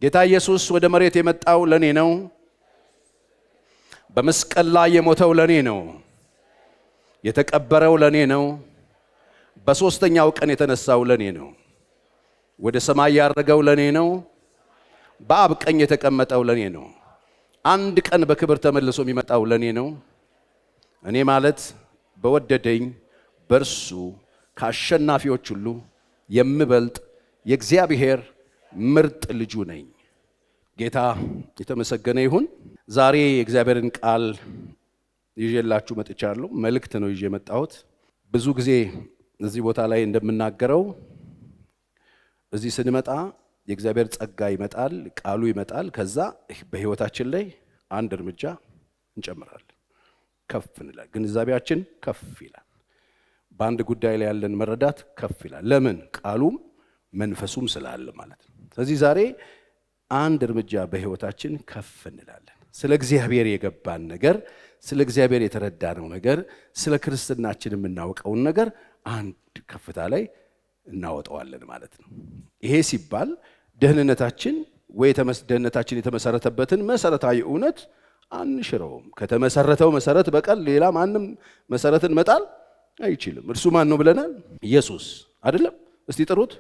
ጌታ ኢየሱስ ወደ መሬት የመጣው ለኔ ነው። በመስቀል ላይ የሞተው ለኔ ነው። የተቀበረው ለኔ ነው። በሶስተኛው ቀን የተነሳው ለኔ ነው። ወደ ሰማይ ያረገው ለኔ ነው። በአብ ቀኝ የተቀመጠው ለኔ ነው። አንድ ቀን በክብር ተመልሶ የሚመጣው ለኔ ነው። እኔ ማለት በወደደኝ በርሱ ከአሸናፊዎች ሁሉ የምበልጥ የእግዚአብሔር ምርጥ ልጁ ነኝ። ጌታ የተመሰገነ ይሁን። ዛሬ የእግዚአብሔርን ቃል ይዤላችሁ መጥቻለሁ። መልእክት ነው ይዤ መጣሁት። ብዙ ጊዜ እዚህ ቦታ ላይ እንደምናገረው እዚህ ስንመጣ የእግዚአብሔር ጸጋ ይመጣል፣ ቃሉ ይመጣል። ከዛ በህይወታችን ላይ አንድ እርምጃ እንጨምራለን፣ ከፍ እንላለን። ግንዛቤያችን ከፍ ይላል። በአንድ ጉዳይ ላይ ያለን መረዳት ከፍ ይላል። ለምን? ቃሉም መንፈሱም ስላለ ማለት ነው። ስለዚህ ዛሬ አንድ እርምጃ በህይወታችን ከፍ እንላለን። ስለ እግዚአብሔር የገባን ነገር፣ ስለ እግዚአብሔር የተረዳነው ነገር፣ ስለ ክርስትናችን የምናውቀውን ነገር አንድ ከፍታ ላይ እናወጣዋለን ማለት ነው። ይሄ ሲባል ደህንነታችን የተመሰረተበትን መሰረታዊ እውነት አንሽረውም። ከተመሰረተው መሰረት በቀር ሌላ ማንም መሰረትን መጣል አይችልም። እርሱ ማን ነው ብለናል? ኢየሱስ አይደለም? እስቲ ጥሩት።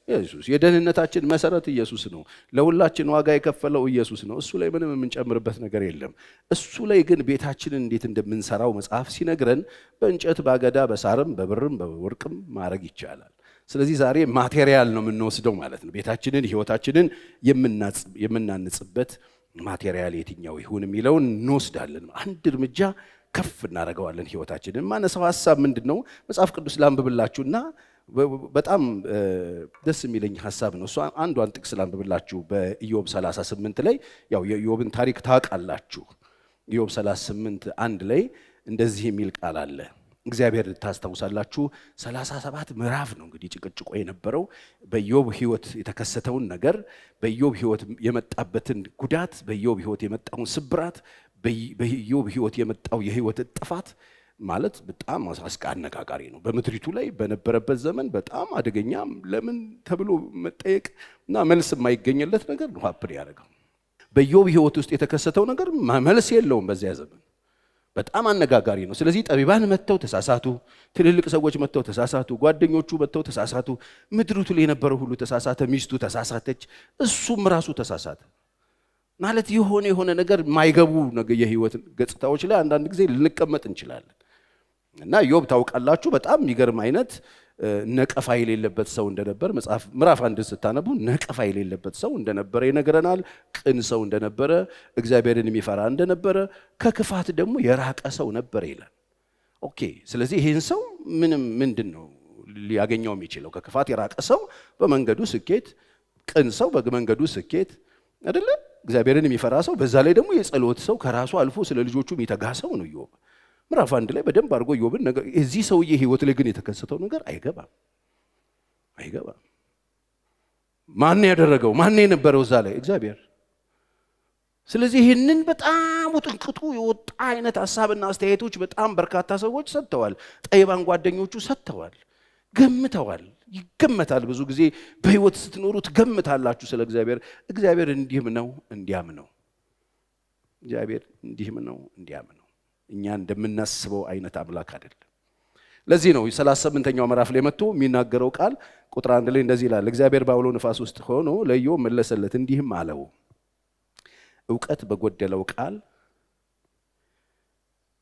ኢየሱስ። የደህንነታችን መሰረት ኢየሱስ ነው። ለሁላችን ዋጋ የከፈለው ኢየሱስ ነው። እሱ ላይ ምንም የምንጨምርበት ነገር የለም። እሱ ላይ ግን ቤታችንን እንዴት እንደምንሰራው መጽሐፍ ሲነግረን በእንጨት፣ ባገዳ፣ በሳርም፣ በብርም በወርቅም ማድረግ ይቻላል። ስለዚህ ዛሬ ማቴሪያል ነው የምንወስደው ማለት ነው። ቤታችንን፣ ህይወታችንን የምናንጽበት ማቴሪያል የትኛው ይሁን የሚለውን እንወስዳለን። አንድ እርምጃ ከፍ እናደርገዋለን ህይወታችንን። ማነሳው ሐሳብ ምንድነው? መጽሐፍ ቅዱስ ላንብብላችሁና በጣም ደስ የሚለኝ ሐሳብ ነው። እሱ አንዷን ጥቅስ ላንብብላችሁ። በኢዮብ 38 ላይ ያው የኢዮብን ታሪክ ታውቃላችሁ። ኢዮብ 38 1 ላይ እንደዚህ የሚል ቃል አለ። እግዚአብሔር ታስታውሳላችሁ። 37 ምዕራፍ ነው እንግዲህ ጭቅጭቆ የነበረው በኢዮብ ህይወት የተከሰተውን ነገር፣ በኢዮብ ህይወት የመጣበትን ጉዳት፣ በኢዮብ ህይወት የመጣውን ስብራት፣ በኢዮብ ህይወት የመጣው የህይወት ጥፋት ማለት በጣም አነጋጋሪ ነው። በምድሪቱ ላይ በነበረበት ዘመን በጣም አደገኛ፣ ለምን ተብሎ መጠየቅ እና መልስ የማይገኝለት ነገር ነው ሀፕን ያደረገው። በኢዮብ ህይወት ውስጥ የተከሰተው ነገር መልስ የለውም። በዚያ ዘመን በጣም አነጋጋሪ ነው። ስለዚህ ጠቢባን መጥተው ተሳሳቱ፣ ትልልቅ ሰዎች መጥተው ተሳሳቱ፣ ጓደኞቹ መጥተው ተሳሳቱ፣ ምድሪቱ ላይ የነበረው ሁሉ ተሳሳተ፣ ሚስቱ ተሳሳተች፣ እሱም ራሱ ተሳሳተ። ማለት የሆነ ነገር የማይገቡ የህይወት ገጽታዎች ላይ አንዳንድ ጊዜ ልንቀመጥ እንችላለን። እና ኢዮብ ታውቃላችሁ በጣም የሚገርም አይነት ነቀፋ የሌለበት ሰው እንደነበር መጽሐፍ ምዕራፍ 1 ስታነቡ ነቀፋ የሌለበት ሰው እንደነበረ ይነግረናል። ቅን ሰው እንደነበረ፣ እግዚአብሔርን የሚፈራ እንደነበረ፣ ከክፋት ደግሞ የራቀ ሰው ነበር ይላል። ኦኬ። ስለዚህ ይህን ሰው ምንድን ነው ሊያገኘው የሚችለው? ከክፋት የራቀ ሰው በመንገዱ ስኬት፣ ቅን ሰው በመንገዱ ስኬት አይደለ? እግዚአብሔርን የሚፈራ ሰው፣ በዛ ላይ ደግሞ የጸሎት ሰው፣ ከራሱ አልፎ ስለ ልጆቹ የሚተጋ ሰው ነው ኢዮብ። ምዕራፍ 1 ላይ በደንብ አድርጎ ኢዮብን ነገር እዚህ ሰውዬ ህይወት ላይ ግን የተከሰተው ነገር አይገባም። ማን ያደረገው? ማን የነበረው እዛ ላይ? እግዚአብሔር። ስለዚህ ይህንን በጣም ውጥንቅጡ የወጣ አይነት ሐሳብና አስተያየቶች በጣም በርካታ ሰዎች ሰጥተዋል። ጠይባን ጓደኞቹ ሰጥተዋል፣ ገምተዋል። ይገመታል። ብዙ ጊዜ በህይወት ስትኖሩ ትገምታላችሁ ስለ እግዚአብሔር። እግዚአብሔር እንዲህም ነው እንዲያም ነው። እግዚአብሔር እንዲህም ነው እንዲያም ነው። እኛ እንደምናስበው አይነት አምላክ አይደለም። ለዚህ ነው 38ኛው ምዕራፍ ላይ መጥቶ የሚናገረው ቃል ቁጥር 1 ላይ እንደዚህ ይላል። እግዚአብሔር በአውሎ ነፋስ ውስጥ ሆኖ ለኢዮብ መለሰለት እንዲህም አለው፣ ዕውቀት በጎደለው ቃል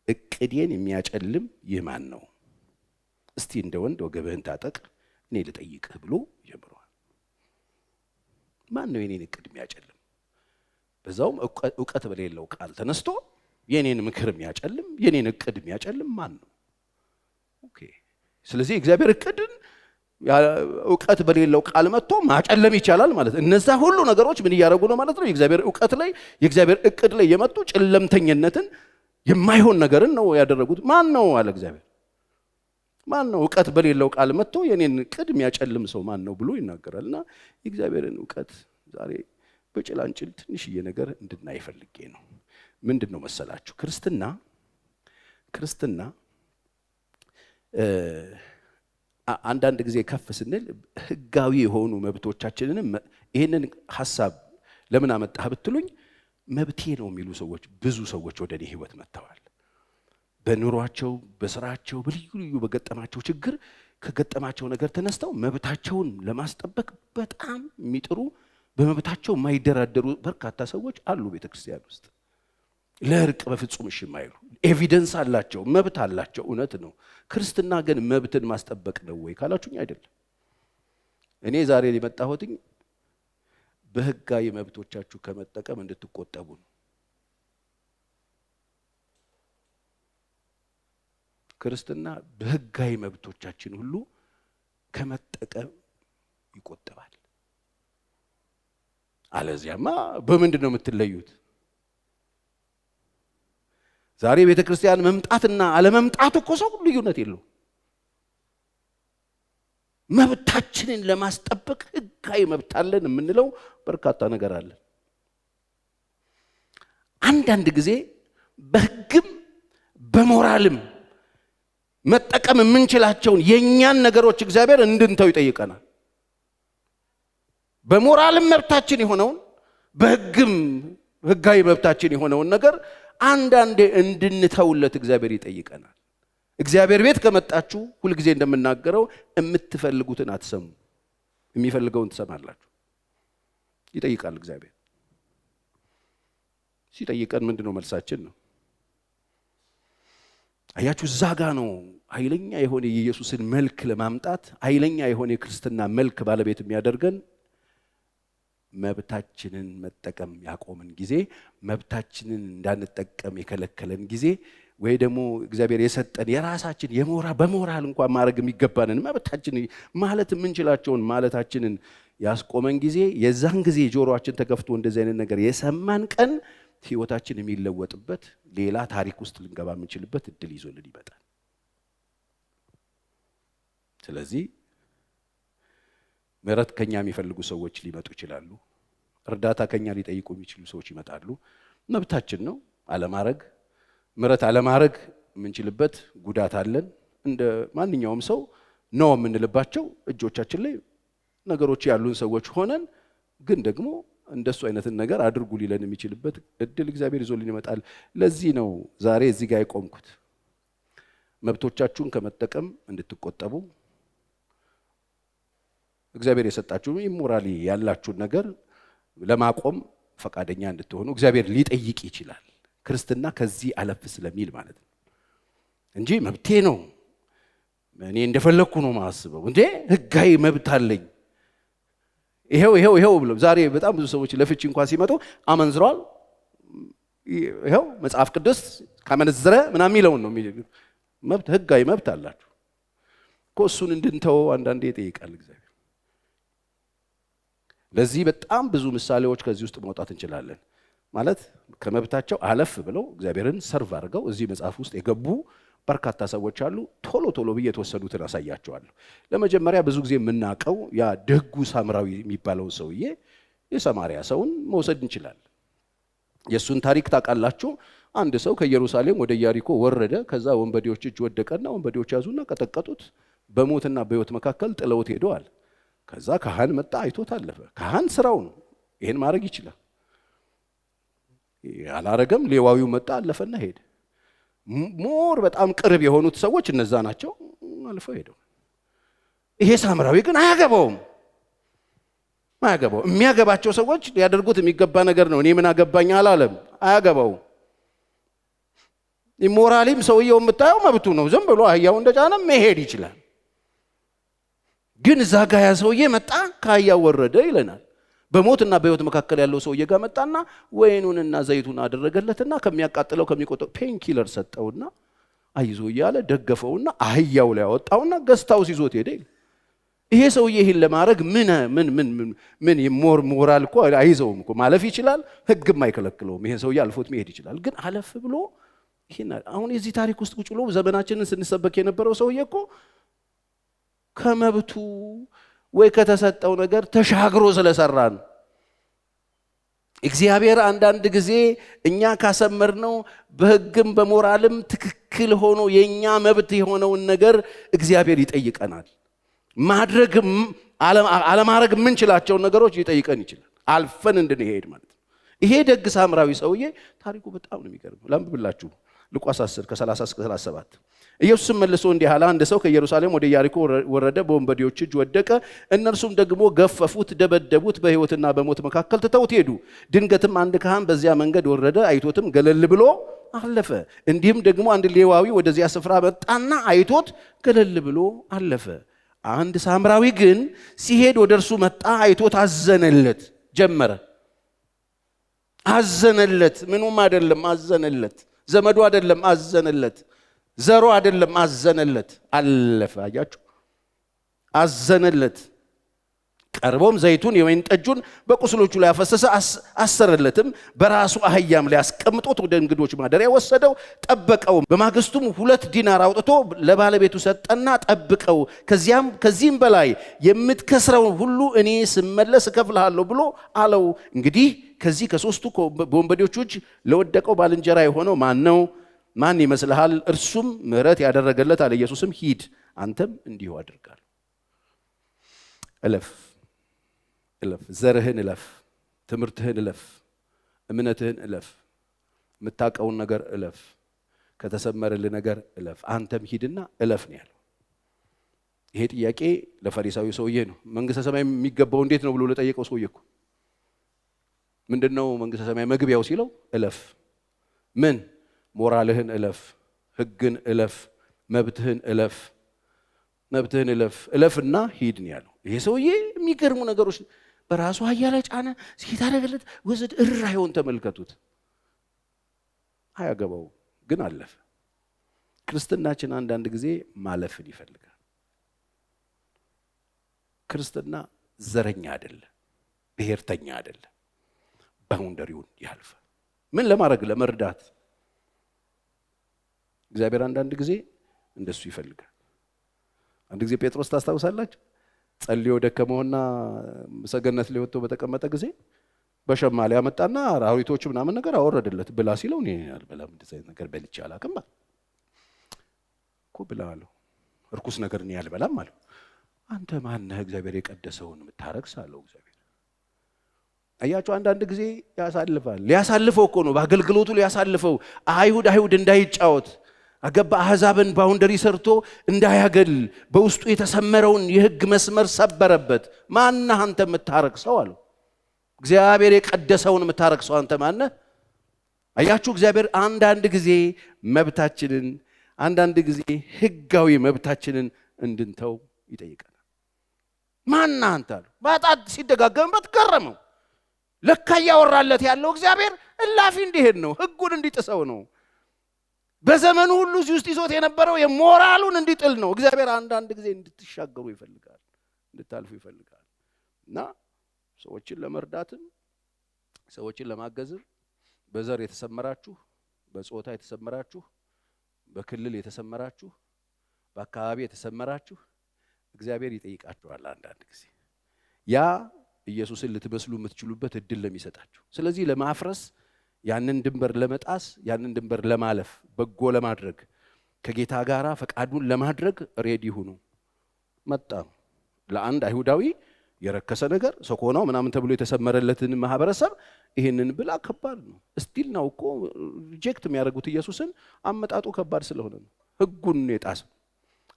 እቅዴን የሚያጨልም ይህ ማን ነው? እስቲ እንደ ወንድ ወገብህን ታጠቅ እኔ ልጠይቅህ ብሎ ጀምሯል። ማን ነው የኔን እቅድ የሚያጨልም? በዛውም ዕውቀት በሌለው ቃል ተነስቶ የኔን ምክር የሚያጨልም፣ የኔን እቅድ የሚያጨልም ማን ነው? ኦኬ። ስለዚህ እግዚአብሔር እቅድን ዕውቀት በሌለው ቃል መጥቶ ማጨለም ይቻላል ማለት ነው። እነዛ ሁሉ ነገሮች ምን እያደረጉ ነው ማለት ነው? የእግዚአብሔር ዕውቀት ላይ፣ የእግዚአብሔር እቅድ ላይ የመጡ ጨለምተኝነትን፣ የማይሆን ነገርን ነው ያደረጉት። ማን ነው አለ እግዚአብሔር። ማን ነው? ዕውቀት በሌለው ቃል መጥቶ የኔን እቅድ የሚያጨልም ሰው ማን ነው ብሎ ይናገራልና የእግዚአብሔርን ዕውቀት ዛሬ በጭላንጭል ትንሽዬ ነገር እንድናይ ፈልጌ ነው። ምንድን ነው መሰላችሁ? ክርስትና አንዳንድ ጊዜ ከፍ ስንል ህጋዊ የሆኑ መብቶቻችንንም ይህንን ሐሳብ ለምን አመጣህ ብትሉኝ መብቴ ነው የሚሉ ሰዎች ብዙ ሰዎች ወደ እኔ ህይወት መጥተዋል። በኑሯቸው በስራቸው በልዩ ልዩ በገጠማቸው ችግር ከገጠማቸው ነገር ተነስተው መብታቸውን ለማስጠበቅ በጣም የሚጥሩ በመብታቸው የማይደራደሩ በርካታ ሰዎች አሉ ቤተክርስቲያን ውስጥ። ለእርቅ በፍጹም እሺ የማይሉ ኤቪደንስ አላቸው፣ መብት አላቸው። እውነት ነው። ክርስትና ግን መብትን ማስጠበቅ ነው ወይ ካላችሁኝ አይደለም። እኔ ዛሬ የመጣሁትኝ በህጋዊ መብቶቻችሁ ከመጠቀም እንድትቆጠቡ ነው። ክርስትና በህጋዊ መብቶቻችን ሁሉ ከመጠቀም ይቆጠባል። አለዚያማ በምንድን ነው የምትለዩት? ዛሬ ቤተክርስቲያን መምጣትና አለመምጣቱ እኮ ሰው ልዩነት የለው። መብታችንን ለማስጠበቅ ህጋዊ መብት አለን የምንለው በርካታ ነገር አለ። አንዳንድ ጊዜ በህግም በሞራልም መጠቀም የምንችላቸውን የኛን ነገሮች እግዚአብሔር እንድንተው ይጠይቀናል። በሞራልም መብታችን የሆነውን በህግም ህጋዊ መብታችን የሆነውን ነገር አንዳንዴ እንድንተውለት እግዚአብሔር ይጠይቀናል። እግዚአብሔር ቤት ከመጣችሁ ሁልጊዜ እንደምናገረው የምትፈልጉትን አትሰሙ፣ የሚፈልገውን ትሰማላችሁ። ይጠይቃል እግዚአብሔር። ሲጠይቀን ምንድነው መልሳችን ነው? አያችሁ፣ እዛ ጋ ነው ኃይለኛ የሆነ የኢየሱስን መልክ ለማምጣት ኃይለኛ የሆነ የክርስትና መልክ ባለቤት የሚያደርገን መብታችንን መጠቀም ያቆምን ጊዜ፣ መብታችንን እንዳንጠቀም የከለከለን ጊዜ፣ ወይ ደግሞ እግዚአብሔር የሰጠን የራሳችን በሞራል እንኳን ማድረግ የሚገባንን መብታችን ማለት የምንችላቸውን ማለታችንን ያስቆመን ጊዜ፣ የዛን ጊዜ ጆሮአችን ተከፍቶ እንደዚህ አይነት ነገር የሰማን ቀን ህይወታችን የሚለወጥበት ሌላ ታሪክ ውስጥ ልንገባ የምንችልበት እድል ይዞልን ይመጣል። ስለዚህ ምሕረት ከኛ የሚፈልጉ ሰዎች ሊመጡ ይችላሉ። እርዳታ ከኛ ሊጠይቁ የሚችሉ ሰዎች ይመጣሉ። መብታችን ነው አለማድረግ። ምሕረት አለማድረግ የምንችልበት ጉዳት አለን። እንደ ማንኛውም ሰው ነው የምንልባቸው እጆቻችን ላይ ነገሮች ያሉን ሰዎች ሆነን ግን ደግሞ እንደሱ አይነትን ነገር አድርጉ ሊለን የሚችልበት እድል እግዚአብሔር ይዞልን ይመጣል። ለዚህ ነው ዛሬ እዚህ ጋር የቆምኩት። መብቶቻችሁን ከመጠቀም እንድትቆጠቡ፣ እግዚአብሔር የሰጣችሁ ኢሞራሊ ያላችሁን ነገር ለማቆም ፈቃደኛ እንድትሆኑ እግዚአብሔር ሊጠይቅ ይችላል። ክርስትና ከዚህ አለፍ ስለሚል ማለት ነው እንጂ መብቴ ነው እኔ እንደፈለኩ ነው ማስበው እንዴ ህጋዊ መብት አለኝ ይሄው ብለው ዛሬ በጣም ብዙ ሰዎች ለፍቺ እንኳን ሲመጡ አመንዝሯል፣ ይሄው መጽሐፍ ቅዱስ ካመነዘረ ምናምን የሚለውን ነው መብት ህጋዊ መብት አላችሁ እኮ። እሱን እንድንተው አንዳንዴ ይጠይቃል እግዚአብሔር። ለዚህ በጣም ብዙ ምሳሌዎች ከዚህ ውስጥ ማውጣት እንችላለን። ማለት ከመብታቸው አለፍ ብለው እግዚአብሔርን ሰርቭ አድርገው እዚህ መጽሐፍ ውስጥ የገቡ በርካታ ሰዎች አሉ። ቶሎ ብዬ የተወሰኑትን አሳያቸዋለሁ። ለመጀመሪያ ብዙ ጊዜ የምናውቀው ያ ደጉ ሳምራዊ የሚባለው ሰውዬ የሰማሪያ ሰውን መውሰድ እንችላለን። የሱን ታሪክ ታውቃላችሁ። አንድ ሰው ከኢየሩሳሌም ወደ ኢያሪኮ ወረደ። ከዛ ወንበዴዎች እጅ ወደቀና ወንበዴዎች ያዙና ቀጠቀጡት። በሞትና በሕይወት መካከል ጥለውት ሄደዋል። ከዛ ካህን መጣ፣ አይቶት አለፈ። ካህን ስራው ነው፣ ይሄን ማድረግ ይችላል። ያላረገም ሌዋዊው መጣ፣ አለፈና ሄደ። ሞር በጣም ቅርብ የሆኑት ሰዎች እነዛ ናቸው፣ አልፈው ሄደው። ይሄ ሳምራዊ ግን አያገባውም። የሚያገባቸው ሰዎች ሊያደርጉት የሚገባ ነገር ነው። እኔ ምን አገባኝ አላለም፣ አያገባውም። ኢሞራሊም ሰውየው የምታየው መብቱ ነው። ዝም ብሎ አህያው እንደጫነ መሄድ ይችላል። ግን እዛ ጋ ያ ሰውዬ መጣ፣ ከአህያው ወረደ ይለናል። በሞትና በሕይወት መካከል ያለው ሰውዬ ጋር መጣና ወይኑንና ዘይቱን አደረገለትና ከሚያቃጥለው ከሚቆጠው ፔን ኪለር ሰጠውና አይዞ እያለ ደገፈውና አህያው ላይ አወጣውና ገስታውስ ይዞት ሄደ። ይሄ ሰውዬ ይሄን ለማድረግ ምን ሞራል እኮ አይዘውም እኮ ማለፍ ይችላል። ህግም አይከለክለውም። ይሄ ሰውዬ አልፎት መሄድ ይችላል። ግን አለፍ ብሎ ይሄን አሁን የዚህ ታሪክ ውስጥ ቁጭ ብሎ ዘመናችንን ስንሰበክ የነበረው ሰውዬ እኮ ከመብቱ ወይ ከተሰጠው ነገር ተሻግሮ ስለሰራ ነው። እግዚአብሔር አንዳንድ ጊዜ እኛ ካሰመርነው በህግም በሞራልም ትክክል ሆኖ የኛ መብት የሆነውን ነገር እግዚአብሔር ይጠይቀናል። ማድረግም አለማድረግ የምንችላቸውን ነገሮች ሊጠይቀን ይችላል። አልፈን እንድንሄድ ማለት ነው። ይሄ ደግ ሳምራዊ ሰውዬ ታሪኩ በጣም ነው የሚገርመው። ላንብብላችሁ ሉቃስ 10 ከ30 እስከ 37። ኢየሱስም መልሶ እንዲህ አለ፣ አንድ ሰው ከኢየሩሳሌም ወደ ኢያሪኮ ወረደ፣ በወንበዴዎች እጅ ወደቀ። እነርሱም ደግሞ ገፈፉት፣ ደበደቡት፣ በሕይወትና በሞት መካከል ትተውት ሄዱ። ድንገትም አንድ ካህን በዚያ መንገድ ወረደ፣ አይቶትም ገለል ብሎ አለፈ። እንዲህም ደግሞ አንድ ሌዋዊ ወደዚያ ስፍራ መጣና አይቶት ገለል ብሎ አለፈ። አንድ ሳምራዊ ግን ሲሄድ ወደ እርሱ መጣ፣ አይቶት አዘነለት ጀመረ። አዘነለት፣ ምኑም አይደለም፣ አዘነለት። ዘመዱ አይደለም፣ አዘነለት። ዘሮ አይደለም፣ አዘነለት። አለፈ። አያችሁ፣ አዘነለት። ቀርቦም ዘይቱን የወይን ጠጁን በቁስሎቹ ላይ አፈሰሰ፣ አሰረለትም። በራሱ አህያም ላይ አስቀምጦት ወደ እንግዶች ማደሪያ ወሰደው፣ ጠበቀው። በማግስቱም 2 ዲናር አውጥቶ ለባለቤቱ ሰጠና ጠብቀው፣ ከዚህም በላይ የምትከስረው ሁሉ እኔ ስመለስ እከፍልሃለሁ ብሎ አለው። እንግዲህ ከዚህ ከሶስቱ በወንበዴዎች እጅ ለወደቀው ባልንጀራ የሆነው ማን ነው? ማን ይመስልሃል? እርሱም ምሕረት ያደረገለት አለ። ኢየሱስም ሂድ፣ አንተም እንዲሁ አድርጋል። እለፍ እለፍ፣ ዘርህን እለፍ፣ ትምህርትህን እለፍ፣ እምነትህን እለፍ፣ የምታውቀውን ነገር እለፍ፣ ከተሰመረልህ ነገር እለፍ፣ አንተም ሂድና እለፍ ነው ያለው። ይሄ ጥያቄ ለፈሪሳዊ ሰውዬ ነው። መንግሥተ ሰማይ የሚገባው እንዴት ነው ብሎ ለጠየቀው ሰውዬ እኮ ምንድነው መንግሥተ ሰማይ መግቢያው ሲለው እለፍ። ምን? ሞራልህን እለፍ፣ ሕግን እለፍ፣ መብትህን እለፍ፣ መብትህን እለፍ፣ እለፍና ሂድ ነው ያለው። ይሄ ሰውዬ የሚገርሙ ነገሮች በራሱ አህያ ላይ ጫነ፣ ሲሄድ አደረገለት፣ ወዘድ እራዩን ተመልከቱት። አያገባው ግን አለፈ። ክርስትናችን አንዳንድ ጊዜ ማለፍን ይፈልጋል። ክርስትና ዘረኛ አይደለም፣ ብሔርተኛ አይደለም። ባውንደሪውን ያልፈ ምን ለማድረግ? ለመርዳት። እግዚአብሔር አንዳንድ ጊዜ እንደሱ ይፈልጋል። አንድ ጊዜ ጴጥሮስ ታስታውሳላችሁ? ጸልዮ ደከመውና ሰገነት ላይ ወጥቶ በተቀመጠ ጊዜ በሸማ ላይ ያመጣና አራዊቶቹ ምናምን ነገር አወረደለት። ብላ ሲለው እኔ አልበላም፣ እንደዚህ አይነት ነገር በልቼ አላውቅም እኮ ብላ አለው። እርኩስ ነገር እኔ አልበላም አለው። አንተ ማነህ እግዚአብሔር የቀደሰውን የምታረክስ አለው። እግዚአብሔር አያችሁ፣ አንዳንድ ጊዜ ያሳልፋል። ሊያሳልፈው እኮ ነው፣ በአገልግሎቱ ሊያሳልፈው። አይሁድ እንዳይጫወት አገባ። አሕዛብን ባውንደሪ ሰርቶ እንዳያገል በውስጡ የተሰመረውን የሕግ መስመር ሰበረበት። ማነህ አንተ የምታረክሰው አለው። እግዚአብሔር የቀደሰውን የምታረክሰው አንተ ማነህ? አያችሁ፣ እግዚአብሔር አንዳንድ ጊዜ መብታችንን፣ አንዳንድ ጊዜ ሕጋዊ መብታችንን እንድንተው ይጠይቀናል። ማነህ አንተ አለው። በጣት ሲደጋገምበት ገረመው። ለካ እያወራለት ያለው እግዚአብሔር እላፊ እንዲሄድ ነው፣ ሕጉን እንዲጥሰው ነው። በዘመኑ ሁሉ እዚህ ውስጥ ይዞት የነበረው የሞራሉን እንዲጥል ነው። እግዚአብሔር አንዳንድ ጊዜ እንድትሻገሩ ይፈልጋል፣ እንድታልፉ ይፈልጋል። እና ሰዎችን ለመርዳትም ሰዎችን ለማገዝም በዘር የተሰመራችሁ፣ በጾታ የተሰመራችሁ፣ በክልል የተሰመራችሁ፣ በአካባቢ የተሰመራችሁ እግዚአብሔር ይጠይቃችኋል አንዳንድ ጊዜ ያ ኢየሱስን ልትመስሉ የምትችሉበት እድል ለሚሰጣችሁ። ስለዚህ ለማፍረስ ያንን ድንበር ለመጣስ ያንን ድንበር ለማለፍ በጎ ለማድረግ ከጌታ ጋራ ፈቃዱን ለማድረግ ሬዲ ሁኑ። መጣ ለአንድ አይሁዳዊ የረከሰ ነገር ሰኮናው ምናምን ተብሎ የተሰመረለትን ማህበረሰብ ይሄንን ብላ ከባድ ነው። እስቲል ነው እኮ ሪጀክት የሚያደርጉት ኢየሱስን። አመጣጡ ከባድ ስለሆነ ነው። ሕጉን የጣሰው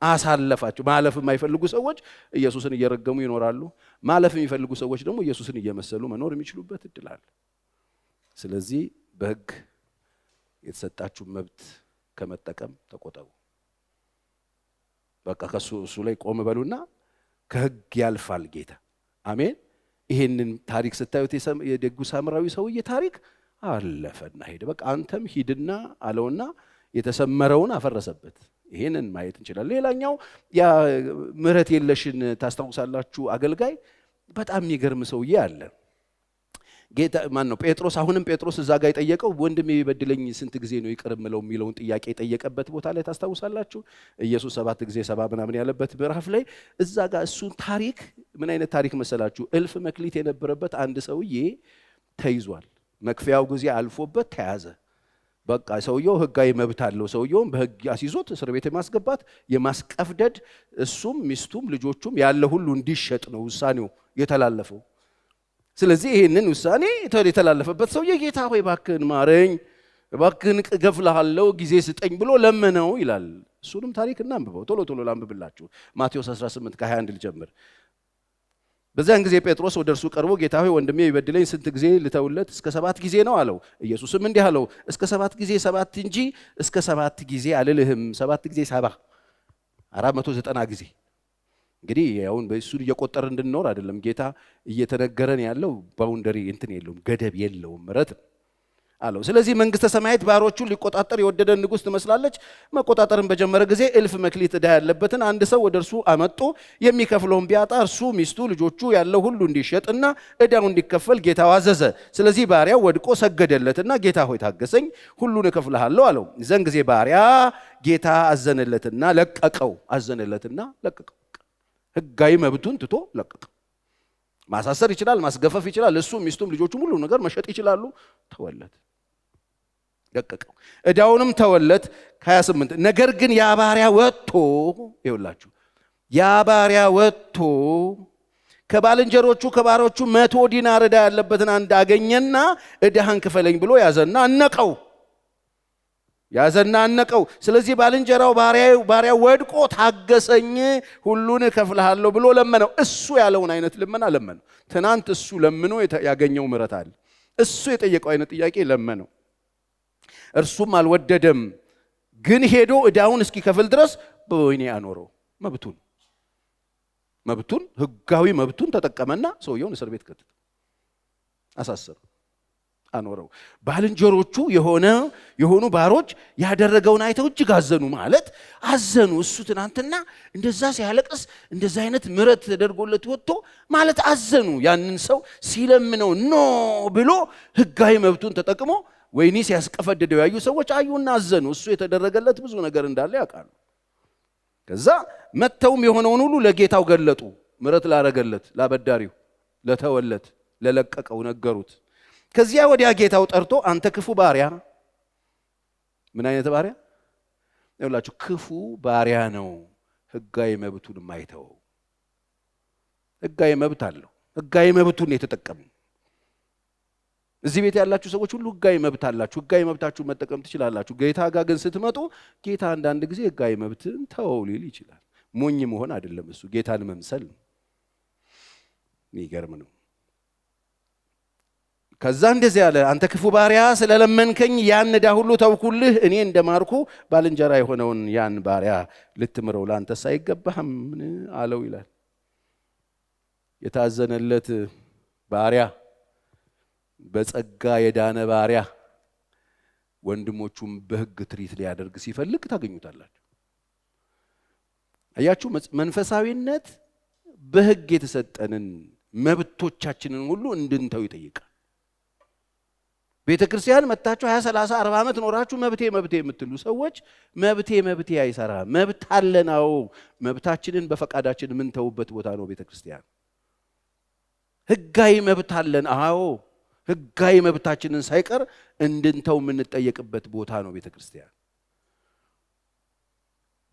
አሳለፋቸው። ማለፍ የማይፈልጉ ሰዎች ኢየሱስን እየረገሙ ይኖራሉ። ማለፍ የሚፈልጉ ሰዎች ደግሞ ኢየሱስን እየመሰሉ መኖር የሚችሉበት እድል አለ። ስለዚህ በሕግ የተሰጣችሁ መብት ከመጠቀም ተቆጠቡ። በቃ እሱ ላይ ቆም በሉና ከሕግ ያልፋል ጌታ። አሜን። ይሄንን ታሪክ ስታዩት የደጉ ሳምራዊ ሰውዬ ታሪክ አለፈና ሄደ። በቃ አንተም ሂድና አለውና የተሰመረውን አፈረሰበት። ይሄንን ማየት እንችላለን። ሌላኛው ያ ምሕረት የለሽን ታስታውሳላችሁ አገልጋይ በጣም የሚገርም ሰውዬ አለ። ጌታ ማን ነው? ጴጥሮስ። አሁንም ጴጥሮስ እዛ ጋር የጠየቀው ወንድሜ ቢበድለኝ ስንት ጊዜ ነው ይቅር እምለው የሚለውን ጥያቄ የጠየቀበት ቦታ ላይ ታስታውሳላችሁ። ኢየሱስ 7 ጊዜ 70 ምናምን ያለበት ምዕራፍ ላይ እዛ ጋር እሱን ታሪክ ምን አይነት ታሪክ መሰላችሁ? እልፍ መክሊት የነበረበት አንድ ሰውዬ ተይዟል። መክፈያው ጊዜ አልፎበት ተያዘ። በቃ ሰውየው ሕጋዊ መብት አለው። ሰውየውም በሕግ አስይዞት እስር ቤት የማስገባት የማስቀፍደድ፣ እሱም ሚስቱም ልጆቹም ያለ ሁሉ እንዲሸጥ ነው ውሳኔው የተላለፈው። ስለዚህ ይህንን ውሳኔ የተላለፈበት ሰውዬ ጌታ ሆይ እባክህን ማረኝ፣ እባክህን እከፍልሃለሁ፣ ጊዜ ስጠኝ ብሎ ለመነው ይላል። እሱንም ታሪክ እናንብበው። ቶሎ ቶሎ ላንብብላችሁ። ማቴዎስ 18 ከ21 ልጀምር። በዚያን ጊዜ ጴጥሮስ ወደ እርሱ ቀርቦ ጌታ ሆይ ወንድሜ ይበድለኝ ስንት ጊዜ ልተውለት? እስከ 7 ጊዜ ነው አለው። ኢየሱስም እንዲህ አለው፣ እስከ 7 ጊዜ 7 እንጂ እስከ 7 ጊዜ አልልህም። 7 ጊዜ 70 490 ጊዜ። እንግዲህ አሁን በእሱን እየቆጠር እንድንኖር አይደለም ጌታ እየተነገረን ያለው። ባውንደሪ እንትን የለውም፣ ገደብ የለውም፣ ምሕረት አለው። ስለዚህ መንግስተ ሰማያት ባሮቹን ሊቆጣጠር የወደደ ንጉሥ ትመስላለች። መቆጣጠርን በጀመረ ጊዜ እልፍ መክሊት ዕዳ ያለበትን አንድ ሰው ወደ እርሱ አመጡ። የሚከፍለውን ቢያጣ እርሱ፣ ሚስቱ፣ ልጆቹ ያለው ሁሉ እንዲሸጥና ዕዳው እንዲከፈል ጌታው አዘዘ። ስለዚህ ባሪያው ወድቆ ሰገደለትና ጌታ ሆይ ታገሰኝ፣ ሁሉን እከፍልሃለሁ አለው። የዚያን ጊዜ ባሪያ ጌታ አዘነለትና ለቀቀው። ህጋዊ መብቱን ትቶ ለቀቀው። ማሳሰር ይችላል፣ ማስገፈፍ ይችላል። እሱ፣ ሚስቱም፣ ልጆቹም ሁሉ ነገር መሸጥ ይችላሉ። ተወለት፣ ለቀቀው። ዕዳውንም ተወለት። 28 ነገር ግን ያ ባሪያ ወጥቶ ይውላችሁ ያ ባሪያ ወጥቶ ከባልንጀሮቹ ከባሮቹ 100 ዲናር ዕዳ ያለበትን አንድ አገኘና ዕዳህን ክፈለኝ ብሎ ያዘና አነቀው። ስለዚህ ባልንጀራው ባሪያው ወድቆ ታገሰኝ፣ ሁሉን እከፍልሃለሁ ብሎ ለመነው። እሱ ያለውን አይነት ልመና ለመነው። ትናንት እሱ ለምኖ ያገኘው ምሕረት አለ። እሱ የጠየቀው አይነት ጥያቄ ለመነው። እርሱም አልወደደም፣ ግን ሄዶ ዕዳውን እስኪከፍል ድረስ በወህኒ አኖረው። መብቱን ህጋዊ መብቱን ተጠቀመና ሰውየውን እስር ቤት ከተተ፣ አሳሰረው፣ አኖረው። ባልንጀሮቹ የሆኑ ባሮች ያደረገውን አይተው እጅግ አዘኑ። ማለት አዘኑ። እሱ ትናንትና እንደዛ ሲያለቅስ እንደዛ አይነት ምሕረት ተደርጎለት ወጥቶ ማለት አዘኑ። ያንን ሰው ሲለምነው ኖ ብሎ ህጋዊ መብቱን ተጠቅሞ ወይኒ ሲያስቀፈድደው ያዩ ሰዎች አዩና አዘኑ። እሱ የተደረገለት ብዙ ነገር እንዳለ ያውቃሉ። ከዛ መተውም የሆነውን ሁሉ ለጌታው ገለጡ። ምሕረት ላረገለት፣ ላበዳሪው፣ ለተወለት፣ ለለቀቀው ነገሩት። ከዚያ ወዲያ ጌታው ጠርቶ አንተ ክፉ ባሪያ። ምን አይነት ባሪያ ይኸውላችሁ? ክፉ ባሪያ ነው። ህጋዊ መብቱን የማይተው ህጋዊ መብት አለው። ህጋዊ መብቱን የተጠቀመው። እዚህ ቤት ያላችሁ ሰዎች ሁሉ ህጋዊ መብት አላችሁ። ህጋዊ መብታችሁን መጠቀም ትችላላችሁ። ጌታ ጋር ግን ስትመጡ ጌታ አንዳንድ ጊዜ ህጋዊ መብትን ተወው ሊል ይችላል። ሞኝ መሆን አይደለም እሱ፣ ጌታን መምሰል ነው። የሚገርም ነው። ከዛ እንደዚህ ያለ አንተ ክፉ ባሪያ ስለለመንከኝ ያን ዕዳ ሁሉ ተውኩልህ። እኔ እንደማርኩ ባልንጀራ የሆነውን ያን ባሪያ ልትምረው ለአንተስ አይገባህም አለው ይላል። የታዘነለት ባሪያ፣ በጸጋ የዳነ ባሪያ ወንድሞቹም በህግ ትሪት ሊያደርግ ሲፈልግ ታገኙታላችሁ። አያችሁ፣ መንፈሳዊነት በህግ የተሰጠንን መብቶቻችንን ሁሉ እንድንተው ይጠይቃል። ቤተ ክርስቲያን መጣችሁ 20 30 40 ዓመት ኖራችሁ መብቴ የምትሉ ሰዎች መብቴ አይሰራም። መብት አለናው። መብታችንን በፈቃዳችን የምንተውበት ቦታ ነው ቤተ ክርስቲያን። ህጋዊ መብት አለን። አዎ ህጋዊ መብታችንን ሳይቀር እንድንተው የምንጠየቅበት ቦታ ነው ቤተ ክርስቲያን።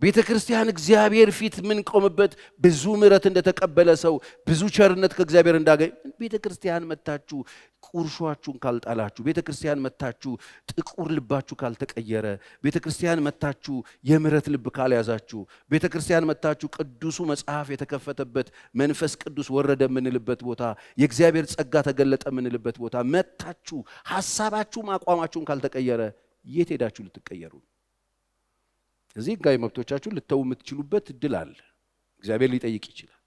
ቤተ ክርስቲያን እግዚአብሔር ፊት ምን ቆምበት ብዙ ምሕረት እንደተቀበለ ሰው ብዙ ቸርነት ከእግዚአብሔር እንዳገኝ ቤተ ክርስቲያን መጣችሁ ቁርሾአችሁን ካልጣላችሁ፣ ቤተ ክርስቲያን መጣችሁ ጥቁር ልባችሁ ካልተቀየረ፣ ቤተ ክርስቲያን መጣችሁ የምሕረት ልብ ካልያዛችሁ፣ ቤተ ክርስቲያን መጣችሁ ቅዱሱ መጽሐፍ የተከፈተበት መንፈስ ቅዱስ ወረደ የምንልበት ቦታ፣ የእግዚአብሔር ጸጋ ተገለጠ የምንልበት ቦታ መጣችሁ ሐሳባችሁም አቋማችሁን ካልተቀየረ የት ሄዳችሁ ልትቀየሩ? እዚህ ህጋዊ መብቶቻችሁን ልተው የምትችሉበት እድል አለ። እግዚአብሔር ሊጠይቅ ይችላል።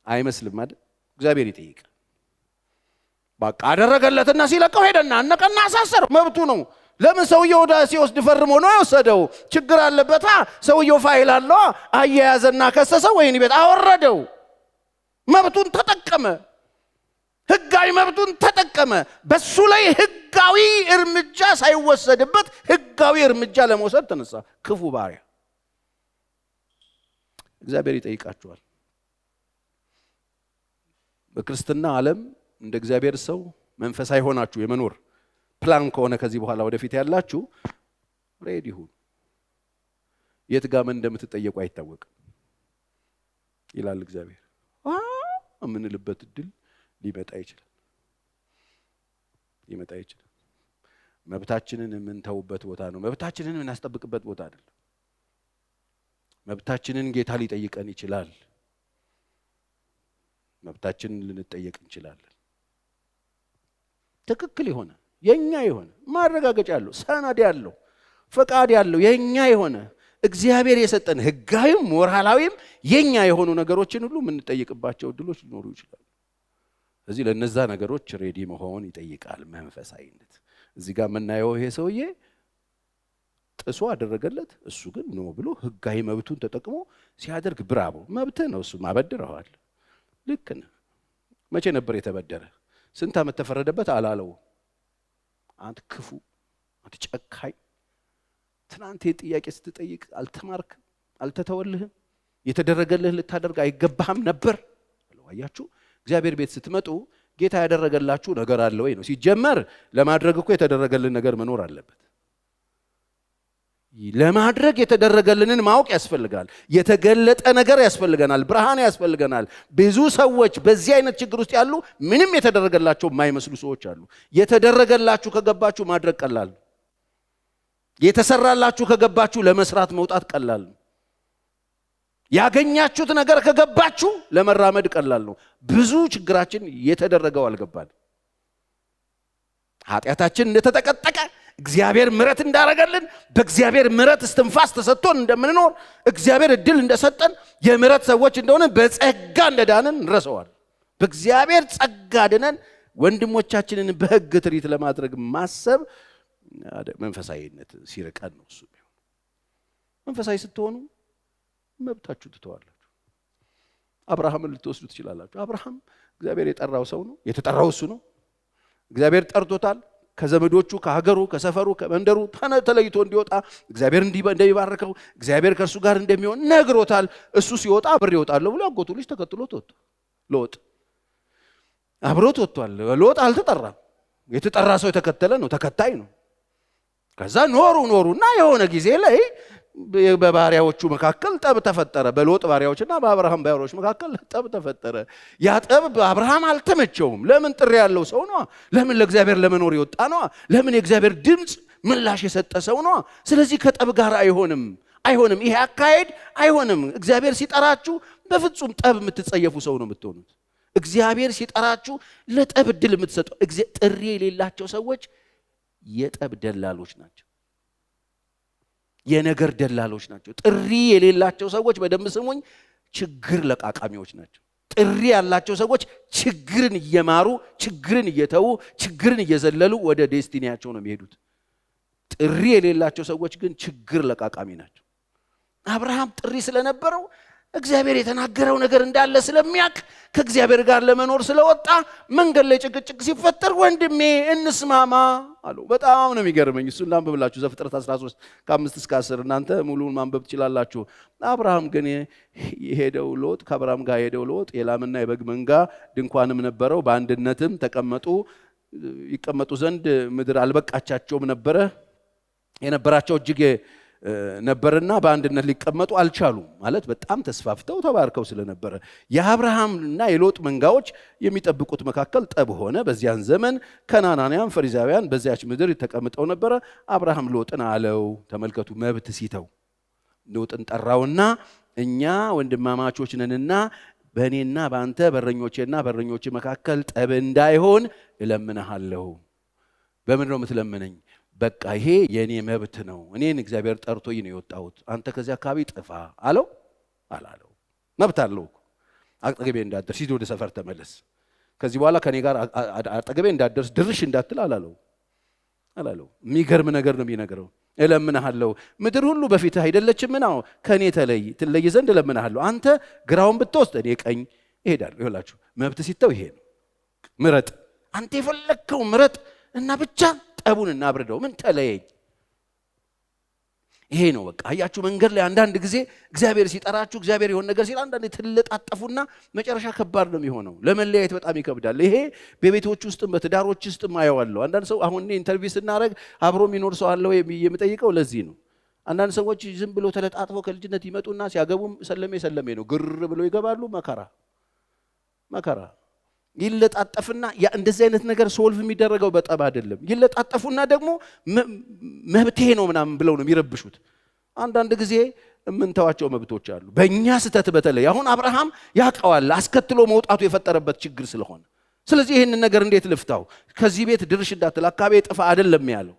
አይመስልም አይደል? እግዚአብሔር ይጠይቅ። በቃ አደረገለትና ሲለቀው ሄደና አነቀና አሳሰረው። መብቱ ነው። ለምን? ሰውየው ወደ ሲወስድ ፈርሞ ነው የወሰደው። ችግር አለበታ። ሰውየው ፋይል አለው። አያያዘና ከሰሰው፣ ወይን ቤት አወረደው። መብቱን ተጠቀመ። ህጋዊ መብቱን ተጠቀመ። በሱ ላይ ህጋዊ እርምጃ ሳይወሰድበት ህጋዊ እርምጃ ለመውሰድ ተነሳ። ክፉ ባሪያ። እግዚአብሔር ይጠይቃችኋል። በክርስትና ዓለም እንደ እግዚአብሔር ሰው መንፈሳዊ ሆናችሁ የመኖር ፕላን ከሆነ ከዚህ በኋላ ወደፊት ያላችሁ ሬዲ ሁኑ። የት ጋር ምን እንደምትጠየቁ አይታወቅም ይላል እግዚአብሔር። የምንልበት እድል ሊመጣ ይችላል። መብታችንን የምንተውበት ቦታ ነው። መብታችንን የምናስጠብቅበት ቦታ አይደለም። መብታችንን ጌታ ሊጠይቀን ይችላል። መብታችንን ልንጠየቅ እንችላለን። ትክክል የሆነ የኛ የሆነ ማረጋገጫ ያለው ሰነድ ያለው ፈቃድ ያለው የኛ የሆነ እግዚአብሔር የሰጠን ሕጋዊም ሞራላዊም የኛ የሆኑ ነገሮችን ሁሉ የምንጠይቅባቸው እድሎች ሊኖሩ ይችላሉ። ስለዚህ ለነዛ ነገሮች ሬዲ መሆን ይጠይቃል መንፈሳዊነት። እዚህ ጋር የምናየው ይሄ ሰውዬ ጥሶ አደረገለት፣ እሱ ግን ነው ብሎ ሕጋዊ መብቱን ተጠቅሞ ሲያደርግ ብራቦ፣ መብትህ ነው፣ እሱ ማበድረዋል። ልክ ነህ። መቼ ነበር የተበደረ? ስንት ዓመት ተፈረደበት አላለው። አንተ ክፉ፣ አንተ ጨካኝ፣ ትናንት ጥያቄ ስትጠይቅ አልተማርክም፣ አልተተወልህም፣ የተደረገልህ ልታደርግ አይገባህም ነበር። አያችሁ፣ እግዚአብሔር ቤት ስትመጡ ጌታ ያደረገላችሁ ነገር አለ ወይ ነው። ሲጀመር ለማድረግ እኮ የተደረገልን ነገር መኖር አለበት። ለማድረግ የተደረገልንን ማወቅ ያስፈልጋል። የተገለጠ ነገር ያስፈልገናል። ብርሃን ያስፈልገናል። ብዙ ሰዎች በዚህ አይነት ችግር ውስጥ ያሉ ምንም የተደረገላቸው የማይመስሉ ሰዎች አሉ። የተደረገላችሁ ከገባችሁ ማድረግ ቀላል ነው። የተሰራላችሁ ከገባችሁ ለመስራት መውጣት ቀላል ነው። ያገኛችሁት ነገር ከገባችሁ ለመራመድ ቀላል ነው። ብዙ ችግራችን የተደረገው አልገባል። ኃጢአታችን እንደተጠቀጠቀ እግዚአብሔር ምሕረት እንዳረገልን በእግዚአብሔር ምሕረት እስትንፋስ ተሰጥቶን እንደምንኖር እግዚአብሔር እድል እንደሰጠን የምሕረት ሰዎች እንደሆነ በጸጋ እንደዳንን እንረሳዋል። በእግዚአብሔር ጸጋ ድነን ወንድሞቻችንን በሕግ ትሪት ለማድረግ ማሰብ መንፈሳዊነት ሲርቀን ነው። እሱ ቢሆን መንፈሳዊ ስትሆኑ መብታችሁ ትተዋላችሁ። አብርሃምን ልትወስዱ ትችላላችሁ። አብርሃም እግዚአብሔር የጠራው ሰው ነው። የተጠራው እሱ ነው። እግዚአብሔር ጠርቶታል። ከዘመዶቹ ከሀገሩ ከሰፈሩ ከመንደሩ ተለይቶ እንዲወጣ እግዚአብሔር እንደሚባርከው እግዚአብሔር ከእርሱ ጋር እንደሚሆን ነግሮታል። እሱ ሲወጣ አብሬ እወጣለሁ ብሎ አጎቱ ልጅ ተከትሎት ወጣ። ሎጥ አብሮት ወጥቷል። ሎጥ አልተጠራም። የተጠራ ሰው የተከተለ ነው፣ ተከታይ ነው። ከዛ ኖሩና የሆነ ጊዜ ላይ በባሪያዎቹ መካከል ጠብ ተፈጠረ። በሎጥ ባሪያዎችና በአብርሃም ባሪያዎች መካከል ጠብ ተፈጠረ። ያ ጠብ አብርሃም አልተመቸውም። ለምን? ጥሪ ያለው ሰው ነው። ለምን? ለእግዚአብሔር ለመኖር የወጣ ነው። ለምን? የእግዚአብሔር ድምፅ ምላሽ የሰጠ ሰው ነው። ስለዚህ ከጠብ ጋር አይሆንም። ይሄ አካሄድ አይሆንም። እግዚአብሔር ሲጠራችሁ በፍጹም ጠብ የምትጸየፉ ሰው ነው የምትሆኑት። እግዚአብሔር ሲጠራችሁ ለጠብ እድል የምትሰጡ ጥሪ የሌላቸው ሰዎች የጠብ ደላሎች ናቸው። የነገር ደላሎች ናቸው። ጥሪ የሌላቸው ሰዎች በደንብ ስሙኝ፣ ችግር ለቃቃሚዎች ናቸው። ጥሪ ያላቸው ሰዎች ችግርን እየማሩ ችግርን እየተዉ ችግርን እየዘለሉ ወደ ዴስቲኒያቸው ነው የሚሄዱት። ጥሪ የሌላቸው ሰዎች ግን ችግር ለቃቃሚ ናቸው። አብርሃም ጥሪ ስለነበረው እግዚአብሔር የተናገረው ነገር እንዳለ ስለሚያውቅ ከእግዚአብሔር ጋር ለመኖር ስለወጣ መንገድ ላይ ጭቅጭቅ ሲፈጠር ወንድሜ እንስማማ አለው። በጣም ነው የሚገርመኝ። እሱን ላንብብላችሁ። ዘፍጥረት 13 ከ5-10 እናንተ ሙሉውን ማንበብ ትችላላችሁ። አብርሃም ግን የሄደው ሎጥ ከአብርሃም ጋር የሄደው ሎጥ የላምና የበግ መንጋ ድንኳንም ነበረው። በአንድነትም ይቀመጡ ዘንድ ምድር አልበቃቻቸውም ነበረ። የነበራቸው እጅግ ነበርና በአንድነት ሊቀመጡ አልቻሉም። ማለት በጣም ተስፋፍተው ተባርከው ስለነበረ የአብርሃምና የሎጥ መንጋዎች የሚጠብቁት መካከል ጠብ ሆነ። በዚያን ዘመን ከናናውያን ፈሪዛውያን በዚያች ምድር ተቀምጠው ነበረ። አብርሃም ሎጥን አለው፣ ተመልከቱ፣ መብት ሲተው ሎጥን ጠራውና እኛ ወንድማማቾች ነንና በእኔና በአንተ በረኞቼና በረኞቼ መካከል ጠብ እንዳይሆን እለምንሃለሁ። በምን ነው የምትለምነኝ? በቃ ይሄ የኔ መብት ነው። እኔን እግዚአብሔር ጠርቶኝ ነው የወጣሁት። አንተ ከዚህ አካባቢ ጥፋ አለው አላለው? መብት አለው። አጠገቤ እንዳትደርስ፣ ሂድ ወደ ሰፈር ተመለስ፣ ከዚህ በኋላ ከኔ ጋር አጠገቤ እንዳትደርስ ድርሽ እንዳትል አላለው። የሚገርም ነገር ነው የሚነግረው። እለምንሃለሁ፣ ምድር ሁሉ በፊትህ አይደለችምን? አዎ፣ ከኔ ትለይ ዘንድ እለምንሃለሁ። አንተ ግራውን ብትወስድ እኔ ቀኝ እሄዳለሁ። ይኸውላችሁ መብት ሲተው ይሄ ነው። ምረጥ፣ አንተ የፈለግከው ምረጥ እና ብቻ ጠቡን እናብርደው። ምን ተለየኝ? ይሄ ነው በቃ። አያችሁ መንገድ ላይ አንዳንድ ጊዜ እግዚአብሔር ሲጠራችሁ እግዚአብሔር የሆነ ነገር ሲል አንዳንድ ትለጣጠፉና መጨረሻ ከባድ ነው የሚሆነው። ለመለያየት በጣም ይከብዳል። ይሄ በቤቶች ውስጥም በትዳሮች ውስጥም አየዋለሁ። አንዳንድ ሰው አሁን እኔ ኢንተርቪው ስናደርግ አብሮ የሚኖር ሰው አለው የምጠይቀው ለዚህ ነው። አንዳንድ ሰዎች ዝም ብሎ ተለጣጥፈው ከልጅነት ይመጡና ሲያገቡም ሰለሜ ነው፣ ግር ብሎ ይገባሉ። መከራ ይለጣጠፍና እንደዚህ አይነት ነገር ሶልቭ የሚደረገው በጠብ አይደለም። ይለጣጠፉና ደግሞ መብቴ ነው ምናምን ብለው ነው የሚረብሹት። አንዳንድ ጊዜ የምንተዋቸው መብቶች አሉ በእኛ ስተት። በተለይ አሁን አብርሃም ያውቀዋል አስከትሎ መውጣቱ የፈጠረበት ችግር ስለሆነ፣ ስለዚህ ይህንን ነገር እንዴት ልፍታው፣ ከዚህ ቤት ድርሽ እንዳትል አካባቢ ጥፋ አይደለም ያለው።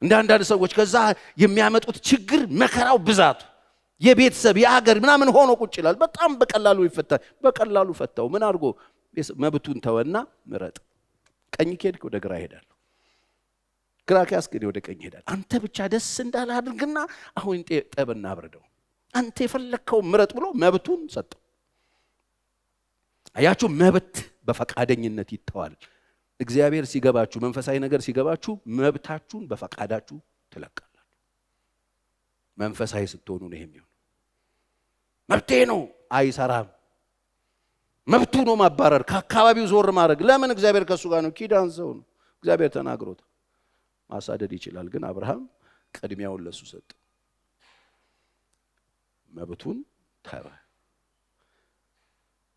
እንደ አንዳንድ ሰዎች ከዛ የሚያመጡት ችግር መከራው ብዛቱ የቤተሰብ የሀገር ምናምን ሆኖ ቁጭ ይላል። በጣም በቀላሉ ይፈታል። በቀላሉ ፈታው። ምን አድርጎ መብቱን ተወና ምረጥ። ቀኝ ከሄድክ ወደ ግራ ይሄዳል፣ ግራ ከያዝክ ወደ ቀኝ ይሄዳል። አንተ ብቻ ደስ እንዳለ አድርግና አሁን ጠብና አብርደው፣ አንተ የፈለከው ምረጥ ብሎ መብቱን ሰጠው። አያችሁ፣ መብት በፈቃደኝነት ይተዋል። እግዚአብሔር ሲገባችሁ፣ መንፈሳዊ ነገር ሲገባችሁ መብታችሁን በፈቃዳችሁ ትለቃላችሁ። መንፈሳዊ ስትሆኑ ነው የሚሆነው። መብቴ ነው አይሰራም። መብቱ ነው ማባረር፣ ከአካባቢው ዞር ማድረግ። ለምን? እግዚአብሔር ከሱ ጋር ነው። ኪዳን ሰው ነው። እግዚአብሔር ተናግሮት ማሳደድ ይችላል። ግን አብርሃም ቅድሚያውን ለሱ ሰጠ። መብቱን ተወ።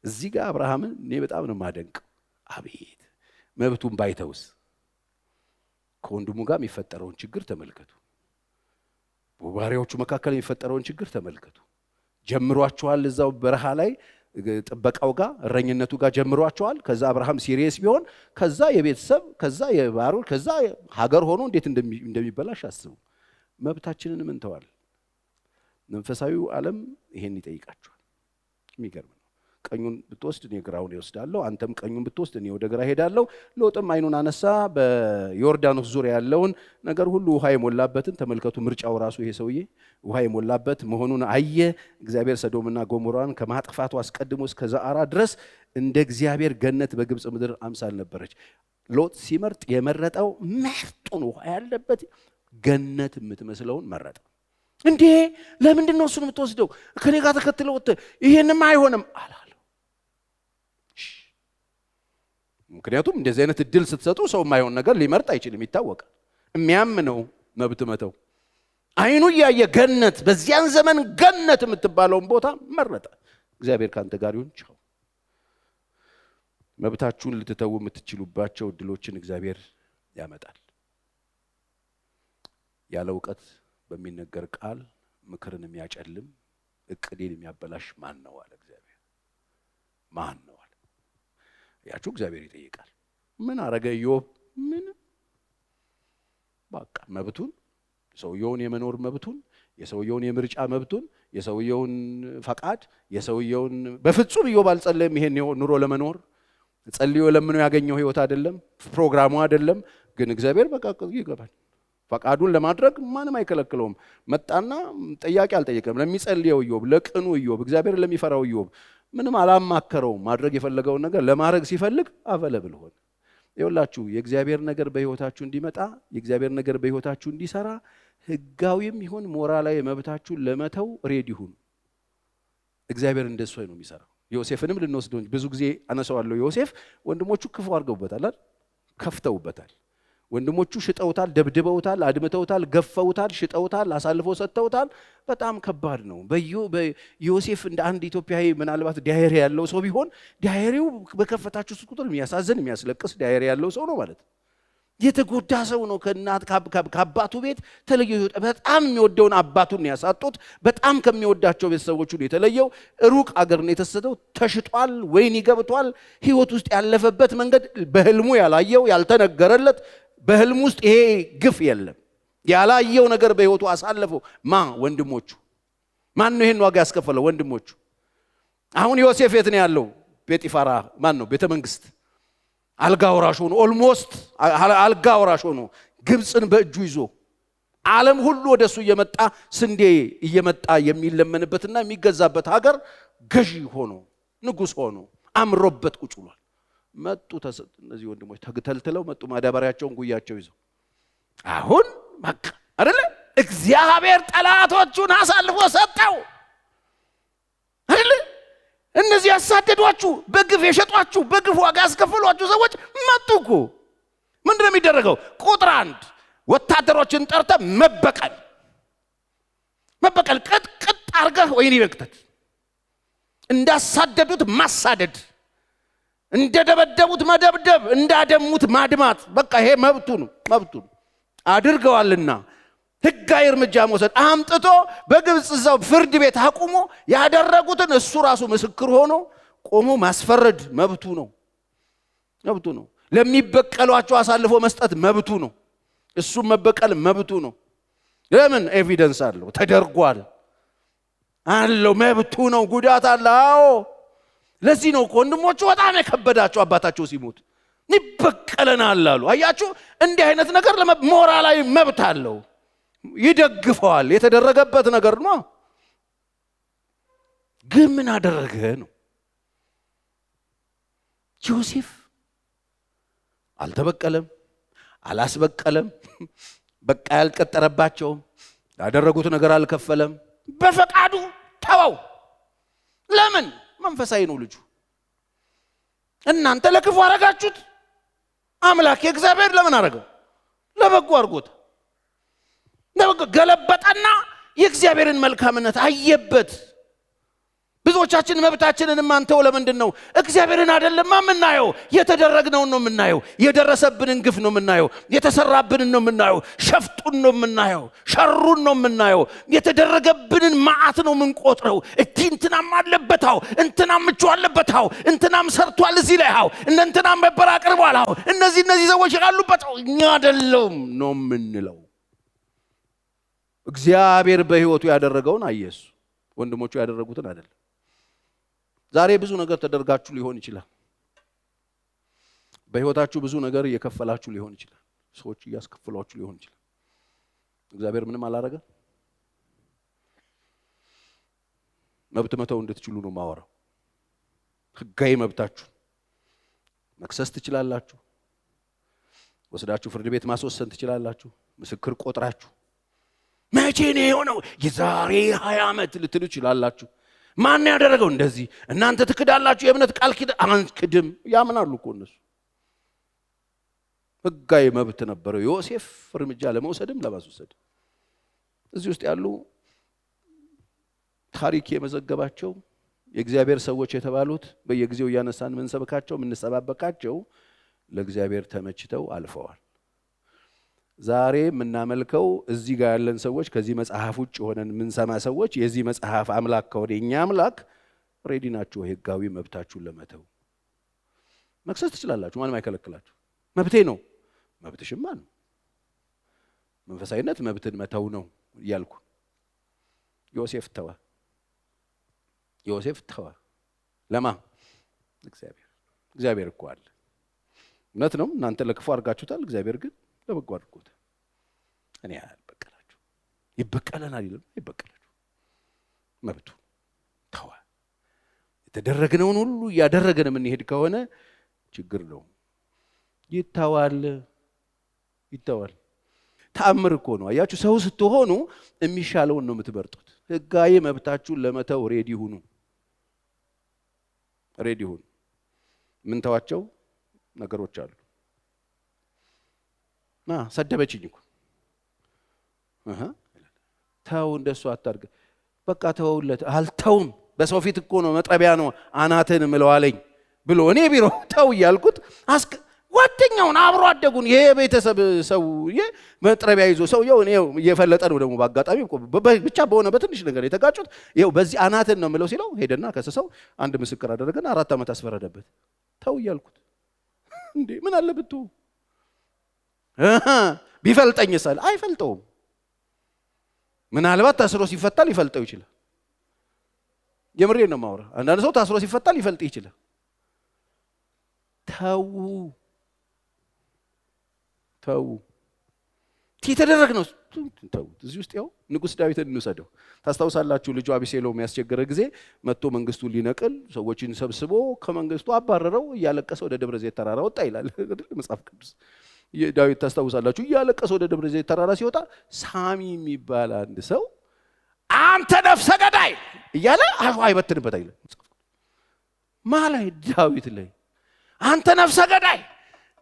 እዚህ ጋር አብርሃምን እኔ በጣም ነው ማደንቅ። አቤት መብቱን ባይተውስ ከወንድሙ ጋር የሚፈጠረውን ችግር ተመልከቱ። በባሪያዎቹ መካከል የሚፈጠረውን ችግር ተመልከቱ። ጀምሯቸዋል እዛው በረሃ ላይ ጥበቃው ጋር እረኝነቱ ጋር ጀምሯቸዋል። ከዛ አብርሃም ሲሪየስ ቢሆን ከዛ የቤተሰብ ከዛ የባሮች ከዛ ሀገር ሆኖ እንዴት እንደሚበላሽ አስቡ። መብታችንን ምን ተዋል? መንፈሳዊው ዓለም ይሄን ይጠይቃቸዋል። የሚገርም ነው። ቀኙን ብትወስድ እኔ ግራውን እወስዳለሁ፣ አንተም ቀኙን ብትወስድ እኔ ወደ ግራ ሄዳለሁ። ሎጥም አይኑን አነሳ፣ በዮርዳኖስ ዙሪያ ያለውን ነገር ሁሉ ውሃ የሞላበትን ተመልከቱ። ምርጫው ራሱ ይሄ ሰውዬ ውሃ የሞላበት መሆኑን አየ። እግዚአብሔር ሰዶምና ገሞራን ከማጥፋቱ አስቀድሞ እስከ ዘአራ ድረስ እንደ እግዚአብሔር ገነት በግብፅ ምድር አምሳል ነበረች። ሎጥ ሲመርጥ የመረጠው ምርጡን ውሃ ያለበት ገነት የምትመስለውን መረጠ። እንዴ ለምንድን ነው እሱን የምትወስደው? ከኔ ጋር ተከትለው ይሄንማ አይሆንም አላለው። ምክንያቱም እንደዚህ አይነት እድል ስትሰጡ ሰው የማይሆን ነገር ሊመርጥ አይችልም፣ ይታወቃል። የሚያምነው መብት መተው። አይኑ እያየ ገነት፣ በዚያን ዘመን ገነት የምትባለውን ቦታ መረጠ። እግዚአብሔር ካንተ ጋር ይሁን። ቻው። መብታችሁን ልትተው የምትችሉባቸው እድሎችን እግዚአብሔር ያመጣል። ያለ እውቀት በሚነገር ቃል ምክርን የሚያጨልም እቅዴን የሚያበላሽ ማን ነው አለ እግዚአብሔር። ማን ነው አለ። ያችሁ እግዚአብሔር ይጠይቃል። ምን አረገ ኢዮብ? ምን በቃ መብቱን፣ ሰውየውን የመኖር መብቱን፣ የሰውየውን የምርጫ መብቱን፣ የሰውየውን ፈቃድ፣ የሰውየውን በፍጹም ኢዮብ አልጸለየም። ይሄን ኑሮ ለመኖር ጸልዮ ለምኖ ያገኘው ህይወት አይደለም፣ ፕሮግራሙ አይደለም። ግን እግዚአብሔር በቃ ይገባል። ፈቃዱን ለማድረግ ማንም አይከለክለውም። መጣና ጥያቄ አልጠየቀም። ለሚጸልየው ኢዮብ፣ ለቅኑ ኢዮብ፣ እግዚአብሔር ለሚፈራው ኢዮብ ምንም አላማከረውም። ማድረግ የፈለገውን ነገር ለማድረግ ሲፈልግ አቨለብል ሆነ። ይኸውላችሁ የእግዚአብሔር ነገር በህይወታችሁ እንዲመጣ፣ የእግዚአብሔር ነገር በህይወታችሁ እንዲሰራ ህጋዊም ይሁን ሞራላዊ መብታችሁን ለመተው ሬዲ ሁኑ። እግዚአብሔር እንደሱ ነው የሚሰራው። ዮሴፍንም ልንወስደው ብዙ ጊዜ አነሳዋለሁ። ዮሴፍ ወንድሞቹ ክፉ አድርገውበታል አይደል? ከፍተውበታል። ወንድሞቹ ሽጠውታል፣ ደብድበውታል፣ አድምተውታል፣ ገፈውታል፣ ሽጠውታል፣ አሳልፈው ሰጥተውታል። በጣም ከባድ ነው። በዮሴፍ እንደ አንድ ኢትዮጵያዊ ምናልባት ዳይሪ ያለው ሰው ቢሆን ዳይሪው በከፈታችሁ ቁጥር የሚያሳዝን የሚያስለቅስ ዳይሪ ያለው ሰው ነው ማለት ነው። የተጎዳ ሰው ነው። ከእናት ከአባቱ ቤት ተለየ። በጣም የሚወደውን አባቱን ያሳጡት። በጣም ከሚወዳቸው ቤተሰቦቹ የተለየው። ሩቅ አገር ነው የተሰደው። ተሽጧል፣ ወይን ይገብቷል። ህይወት ውስጥ ያለፈበት መንገድ በህልሙ ያላየው ያልተነገረለት፣ በህልሙ ውስጥ ይሄ ግፍ የለም ያላየው ነገር በህይወቱ አሳለፈው። ወንድሞቹ። ማን ነው ይሄን ዋጋ ያስከፈለው? ወንድሞቹ። አሁን ዮሴፍ የት ነው ያለው? ጴጢፋራ ማን ነው? ቤተ መንግስት አልጋ ወራሽ ሆኖ ኦልሞስት አልጋ ወራሽ ሆኖ ግብፅን በእጁ ይዞ ዓለም ሁሉ ወደሱ እየመጣ ስንዴ እየመጣ የሚለመንበትና የሚገዛበት ሀገር ገዢ ሆኖ ንጉስ ሆኖ አምሮበት ቁጭ ብሏል። መጡ እነዚህ ወንድሞች ተልትለው መጡ፣ ማዳበሪያቸውን ጉያቸው ይዘው። አሁን በቃ አይደለ እግዚአብሔር ጠላቶቹን አሳልፎ ሰጠው አይደለ? እነዚህ ያሳደዷችሁ፣ በግፍ የሸጧችሁ፣ በግፍ ዋጋ ያስከፈሏችሁ ሰዎች መጡ እኮ። ምንድነው የሚደረገው? ቁጥር 1 ወታደሮችን ጠርተ መበቀል ቅጥ አርገህ ወይን ይበክተት፣ እንዳሳደዱት ማሳደድ። እንደደበደቡት መደብደብ፣ እንዳደሙት ማድማት። በቃ ይሄ መብቱ ነው አድርገዋልና ሕጋዊ እርምጃ መውሰድ። አምጥቶ በግብፅ እዛው ፍርድ ቤት አቁሞ ያደረጉትን እሱ ራሱ ምስክር ሆኖ ቆሞ ማስፈረድ መብቱ ነው። ለሚበቀሏቸው አሳልፎ መስጠት መብቱ ነው። እሱም መበቀል መብቱ ነው። ለምን? ኤቪደንስ አለው፣ ተደርጓል አለው፣ መብቱ ነው። ጉዳት አለ። አዎ ለዚህ ነው ወንድሞቹ በጣም የከበዳቸው አባታቸው ሲሞት ይበቀለናል አሉ። አያችሁ፣ እንዲህ አይነት ነገር ሞራላዊ መብት አለው፣ ይደግፈዋል። የተደረገበት ነገር ነው። ግን ምን አደረገ ነው? ዮሴፍ አልተበቀለም፣ አላስበቀለም። በቃ ያልቀጠረባቸውም ያደረጉት ነገር አልከፈለም። በፈቃዱ ተወው። ለምን? መንፈሳዊ ነው ልጁ። እናንተ ለክፉ አረጋችሁት፣ አምላክ እግዚአብሔር ለምን አረገው? ለበጎ አድርጎት። ገለበጠና የእግዚአብሔርን መልካምነት አየበት። ብዙዎቻችን መብታችንን ማንተው ለምንድን ነው? እግዚአብሔርን አይደለም የምናየው፣ የተደረግነውን ነው የምናየው። የደረሰብንን ግፍ ነው የምናየው፣ የተሰራብንን ነው የምናየው፣ ሸፍጡን ነው የምናየው፣ ሸሩን ነው የምናየው። የተደረገብንን መዓት ነው የምንቆጥረው። እንትናም አለበታው፣ እንትናም ምቹ አለበታው፣ እንትናም ሰርቷል እዚህ ላይ አው እንትናም መበራ አቅርቧል አው እነዚህ ሰዎች ያሉበት እኛ አይደለም ነው የምንለው። እግዚአብሔር በሕይወቱ ያደረገውን አየሱ፣ ወንድሞቹ ያደረጉትን አይደለም። ዛሬ ብዙ ነገር ተደርጋችሁ ሊሆን ይችላል። በሕይወታችሁ ብዙ ነገር እየከፈላችሁ ሊሆን ይችላል። ሰዎች እያስከፈሏችሁ ሊሆን ይችላል። እግዚአብሔር ምንም አላረገ። መብት መተው እንድትችሉ ነው ማወራው። ሕጋዊ መብታችሁ መክሰስ ትችላላችሁ። ወስዳችሁ ፍርድ ቤት ማስወሰን ትችላላችሁ። ምስክር ቆጥራችሁ መቼ ነው የሆነው? የዛሬ 20 ዓመት ልትሉ ትችላላችሁ። ማን ያደረገው እንደዚህ? እናንተ ትክዳላችሁ። የእምነት ቃል ኪዳን አንክድም ያምናሉ እኮ እነሱ። ሕጋዊ መብት ነበረው ዮሴፍ እርምጃ ለመውሰድም ለማስወሰድ። እዚህ ውስጥ ያሉ ታሪክ የመዘገባቸው የእግዚአብሔር ሰዎች የተባሉት በየጊዜው እያነሳን ምንሰብካቸው ምንሰባበካቸው ለእግዚአብሔር ተመችተው አልፈዋል። ዛሬ የምናመልከው እዚህ ጋር ያለን ሰዎች ከዚህ መጽሐፍ ውጭ ሆነን ምንሰማ ሰዎች የዚህ መጽሐፍ አምላክ ከሆነ የኛ አምላክ ሬዲ ናችሁ ሕጋዊ መብታችሁን ለመተው። መክሰስ ትችላላችሁ፣ ማንም አይከለክላችሁ። መብቴ ነው። መብትሽማ ነው። መንፈሳዊነት መብትን መተው ነው እያልኩ ዮሴፍ ተወ። ለማ? እግዚአብሔር እኮ አለ። እውነት ነው። እናንተ ለክፉ አድርጋችሁታል። እግዚአብሔር ግን ለበጎ አድርጎት። እኔ አልበቀላችሁ። ይበቀለናል አይደለም? ይበቀላችሁ። መብቱ ተወ። የተደረግነውን ሁሉ ያደረገን የምንሄድ ከሆነ ችግር ነው። ይተዋል። ተአምር እኮ ነው። አያችሁ፣ ሰው ስትሆኑ የሚሻለውን ነው የምትመርጡት። ሕጋዊ መብታችሁን ለመተው ሬዲ ሁኑ። ምን ተዋቸው ነገሮች አሉ። ሰደበችኝ እኮ ተው፣ እንደሱ አታርግ፣ በቃ ተውለት። አልተውም። በሰው ፊት እኮ ነው መጥረቢያ ነው አናትን ምለዋለኝ ብሎ እኔ ቢሮ ተው እያልኩት ጓደኛውን አብሮ አደጉን የቤተሰብ ሰውዬ መጥረቢያ ይዞ ሰውየው እየፈለጠ ነው ደግሞ በአጋጣሚ ብቻ በሆነ በትንሽ ነገር የተጋጩት። ይኸው በዚህ አናትን ነው ምለው ሲለው ሄደና ከሰሰው አንድ ምስክር አደረገና 4 ዓመት አስፈረደበት። ተው እያልኩት እንዴ ምን አለበት ቢፈልጠኝ ሳል አይፈልጠውም። ምናልባት ታስሮ ሲፈታ ሊፈልጠው ይችላል። የምሬን ነው ማውራ። አንዳንድ ሰው ታስሮ ሲፈታ ሊፈልጥ ይችላል። ተው የተደረግነው ተው። እዚህ ውስጥ ያው ንጉሥ ዳዊትን እንውሰደው። ታስታውሳላችሁ? ልጁ አቢሴሎም ያስቸገረ ጊዜ መጥቶ መንግስቱን ሊነቅል ሰዎችን ሰብስቦ ከመንግስቱ አባረረው። እያለቀሰ ወደ ደብረ ዘይት ተራራ ወጣ ይላል መጽሐፍ ቅዱስ። ዳዊት ታስታውሳላችሁ? እያለቀሰ ወደ ደብረ ዘይት ተራራ ሲወጣ ሳሚ የሚባል አንድ ሰው አንተ ነፍሰ ገዳይ እያለ አይበትንበት አይደል? ማላይ ዳዊት ላይ አንተ ነፍሰ ገዳይ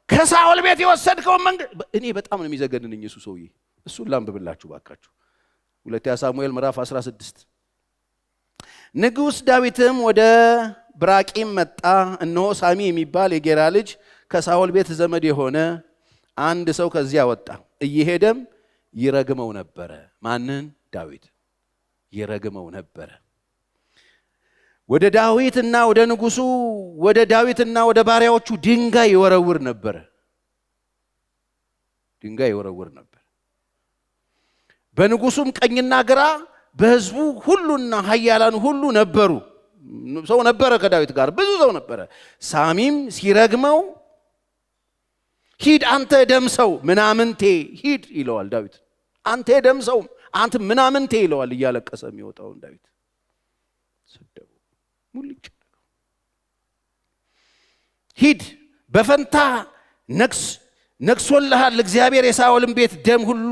ከሳኦል ቤት የወሰድከውን መንገድ እኔ በጣም ነው የሚዘገንንኝ እሱ ሰውዬ። እሱን ላንብብላችሁ ባካችሁ። 2 ሳሙኤል ምዕራፍ 16 ንጉሥ ዳዊትም ወደ ብራቂም መጣ። እነሆ ሳሚ የሚባል የጌራ ልጅ ከሳኦል ቤት ዘመድ የሆነ አንድ ሰው ከዚያ ወጣ። እየሄደም ይረግመው ነበረ። ማንን? ዳዊት ይረግመው ነበረ። ወደ ዳዊትና ወደ ንጉሱ ወደ ዳዊትና ወደ ባሪያዎቹ ድንጋይ ይወረውር ነበር። ድንጋይ ይወረውር ነበር። በንጉሱም ቀኝና ግራ በሕዝቡ ሁሉና ኃያላን ሁሉ ነበሩ። ሰው ነበረ ከዳዊት ጋር ብዙ ሰው ነበረ። ሳሚም ሲረግመው ሂድ አንተ ደም ሰው ምናምንቴ ሂድ ይለዋል ዳዊት። አንተ ደም ሰው አንተ ምናምንቴ ይለዋል እያለቀሰ የሚወጣውን ዳዊት ሰደው ሙልጭ ሂድ በፈንታ ነግሶልሃል። እግዚአብሔር የሳኦልን ቤት ደም ሁሉ